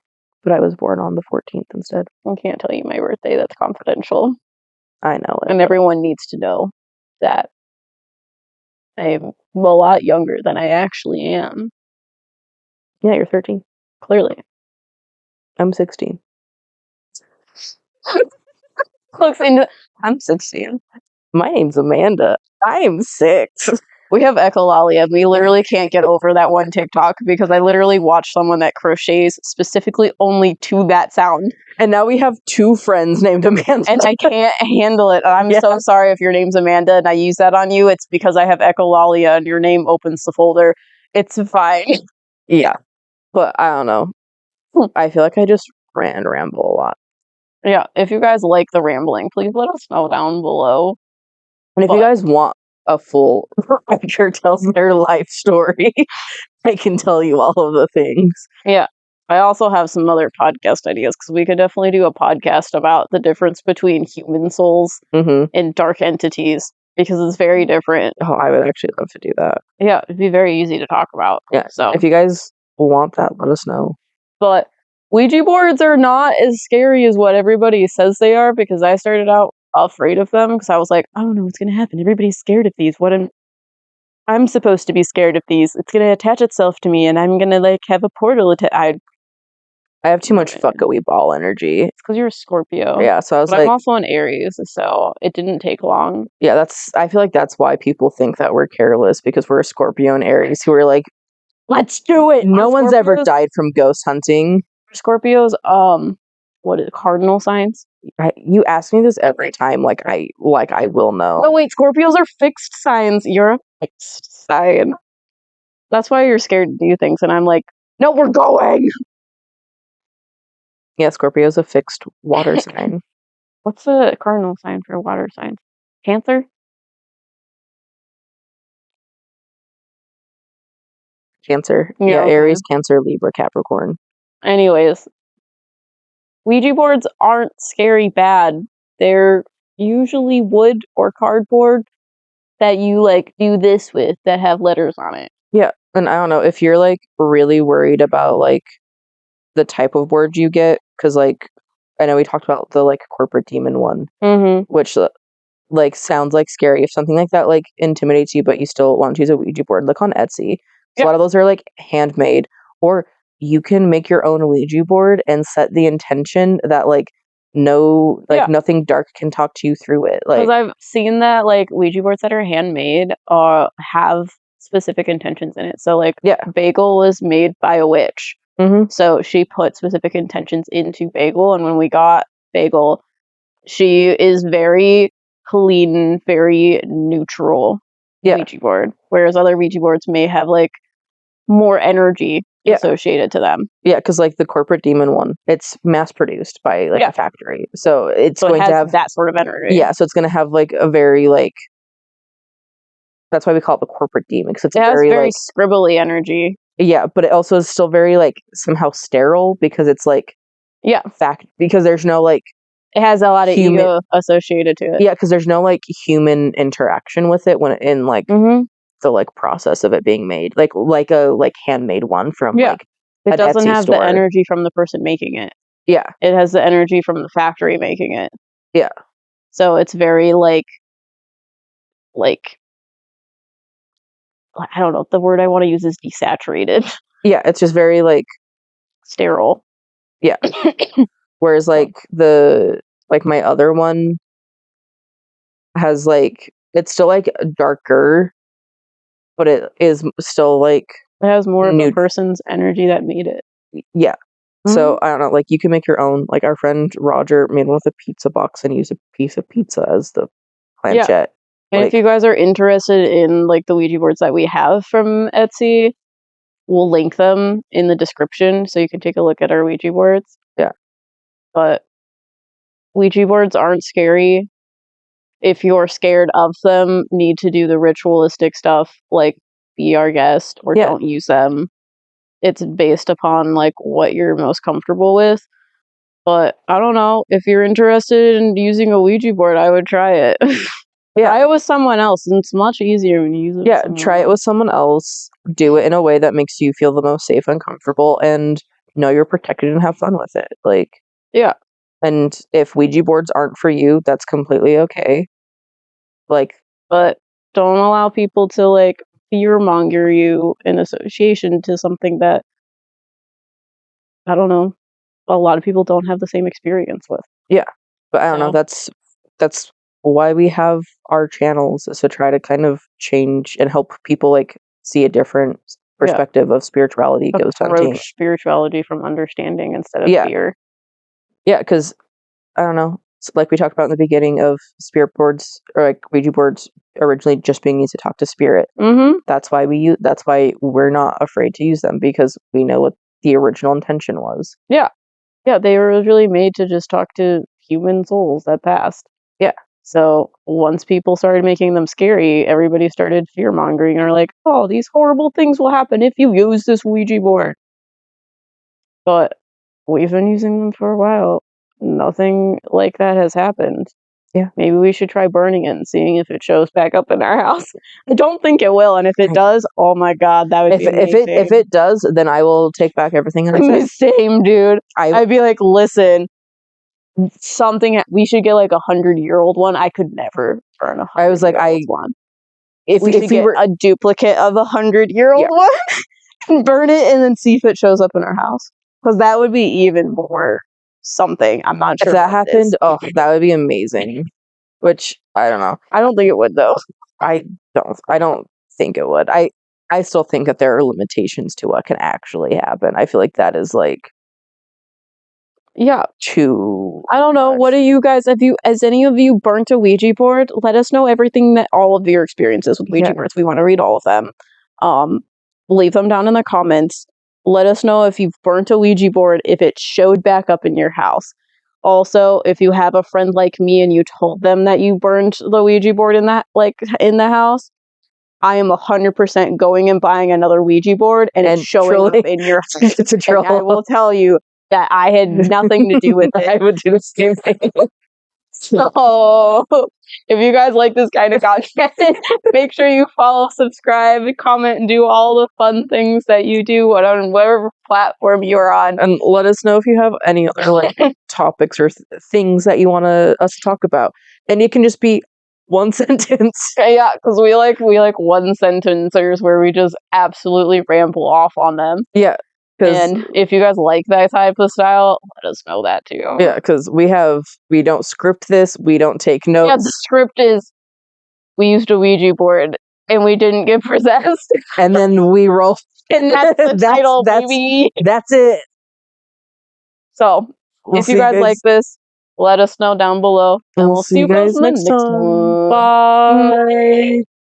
But I was born on the 14th instead. I can't tell you my birthday. That's confidential. I know it. And everyone needs to know that I'm a lot younger than I actually am. Yeah, you're 13. Clearly. I'm 16. I'm 16. My name's Amanda. I'm 6. We have echolalia. We literally can't get over that one TikTok because I literally watched someone that crochets specifically only to that sound. And now we have 2 friends named Amanda. And I can't handle it. I'm so sorry if your name's Amanda and I use that on you. It's because I have echolalia and your name opens the folder. It's fine. Yeah. But I don't know. I feel like I just ramble a lot. Yeah. If you guys like the rambling, please let us know down below. And if you guys want a full writer tells their life story, I can tell you all of the things. Yeah. I also have some other podcast ideas because we could definitely do a podcast about the difference between human souls and dark entities because it's very different. Oh, I would actually love to do that. Yeah, it'd be very easy to talk about. Yeah, so if you guys want that, let us know. But Ouija boards are not as scary as what everybody says they are because I started out afraid of them because I was like, I don't know what's going to happen. Everybody's scared of these. I'm supposed to be scared of these. It's going to attach itself to me and I'm going to like have a portal. I have too much fuckoey ball energy. It's because you're a Scorpio. Yeah, so I was I'm also an Aries, so it didn't take long. Yeah, I feel like that's why people think that we're careless because we're a Scorpio and Aries who are like, let's do it. No one's ever died from ghost hunting. Scorpios, what is it, cardinal signs? You ask me this every time, like I will know. No, wait, Scorpios are fixed signs. You're a fixed sign. That's why you're scared to do things, and I'm like, no, we're going. Yeah, Scorpio's a fixed water sign. What's the cardinal sign for water signs? Cancer? Cancer. Yeah, okay. Aries, Cancer, Libra, Capricorn. Anyways, Ouija boards aren't scary bad. They're usually wood or cardboard that you like do this with that have letters on it. Yeah, and I don't know if you're like really worried about like the type of board you get, because like I know we talked about the like corporate demon one, which like sounds like scary. If something like that like intimidates you, but you still want to use a Ouija board, look on Etsy. A lot of those are like handmade, or you can make your own Ouija board and set the intention that like nothing dark can talk to you through it. Like, because I've seen that like Ouija boards that are handmade have specific intentions in it. So like Bagel was made by a witch. So she put specific intentions into Bagel, and when we got Bagel, she is very clean, very neutral Ouija board, whereas other Ouija boards may have like more energy associated to them. Yeah, because like the corporate demon one, it's mass produced by like a factory, so it's So going it has to have that sort of energy. Yeah, so it's going to have like a very like. That's why we call it the corporate demon, because it's very like scribbly energy. Yeah, but it also is still very like somehow sterile, because it's like because there's no like it has a lot of ego associated to it. Yeah, because there's no like human interaction with it when in like the like process of it being made, like a handmade one from like it doesn't Etsy have store. the energy from the person making it. Yeah, it has the energy from the factory making it. Yeah, so it's very like I don't know, the word I want to use is desaturated. Yeah, it's just very like sterile. Yeah. Whereas like my other one has like, it's still like darker, but it is still like it has more of a person's energy that made it. Yeah. So I don't know, like you can make your own. Like our friend Roger made one with a pizza box and used a piece of pizza as the planchette. And if you guys are interested in like the Ouija boards that we have from Etsy, we'll link them in the description so you can take a look at our Ouija boards. Yeah. But Ouija boards aren't scary. If you're scared of them, need to do the ritualistic stuff, like be our guest or don't use them. It's based upon like what you're most comfortable with. But I don't know, if you're interested in using a Ouija board, I would try it. Try it with someone else, and it's much easier when you use it with someone try it with someone else. Do it in a way that makes you feel the most safe and comfortable, and know you're protected and have fun with it. Like, and if Ouija boards aren't for you, that's completely okay. Like, but don't allow people to like fearmonger you in association to something that, I don't know, a lot of people don't have the same experience with. Yeah, but I don't know, that's why we have our channels, is to try to kind of change and help people like see a different perspective of spirituality, ghost hunting. Approach spirituality from understanding instead of fear. Yeah, because I don't know, like we talked about in the beginning of spirit boards, or like Ouija boards originally just being used to talk to spirit. That's why we're not afraid to use them, because we know what the original intention was. Yeah, they were really made to just talk to human souls that passed. Yeah. So once people started making them scary, everybody started fear-mongering and are like, oh, these horrible things will happen if you use this Ouija board. But we've been using them for a while. Nothing like that has happened. Yeah. Maybe we should try burning it and seeing if it shows back up in our house. I don't think it will, and if it does, oh my god, that would be amazing. If it does, then I will take back everything I said. Same, dude. I'd be like, listen, we should get like 100-year-old one. I could never burn a 100-year-old one. If we should get a duplicate of 100-year-old one and burn it and then see if it shows up in our house. Because that would be even more something. I'm not sure. If that happened, that would be amazing. Which, I don't know. I don't think it would, though. I don't think it would. I still think that there are limitations to what can actually happen. I feel like that is like too I don't know. much. What do you guys, has any of you burnt a Ouija board? Let us know all of your experiences with Ouija boards. We want to read all of them. Leave them down in the comments. Let us know if you've burnt a Ouija board, if it showed back up in your house. Also, if you have a friend like me and you told them that you burned the Ouija board in the house, I am 100% going and buying another Ouija board and showing up in your house. It's a troll. And I will tell you that I had nothing to do with it. I would do the same thing. So, if you guys like this kind of content, make sure you follow, subscribe, comment, and do all the fun things that you do on whatever platform you're on. And let us know if you have any other like topics or things that you want us to talk about. And it can just be one sentence. Yeah, because we like one sentencers where we just absolutely ramble off on them. Yeah. And if you guys like that type of style, let us know that too. Yeah, because we don't script this, we don't take notes. Yeah, the script is, we used a Ouija board and we didn't get possessed. And then we roll. And that's the title, baby. That's it. So, if you guys like this, let us know down below. And we'll see you guys next time. Bye.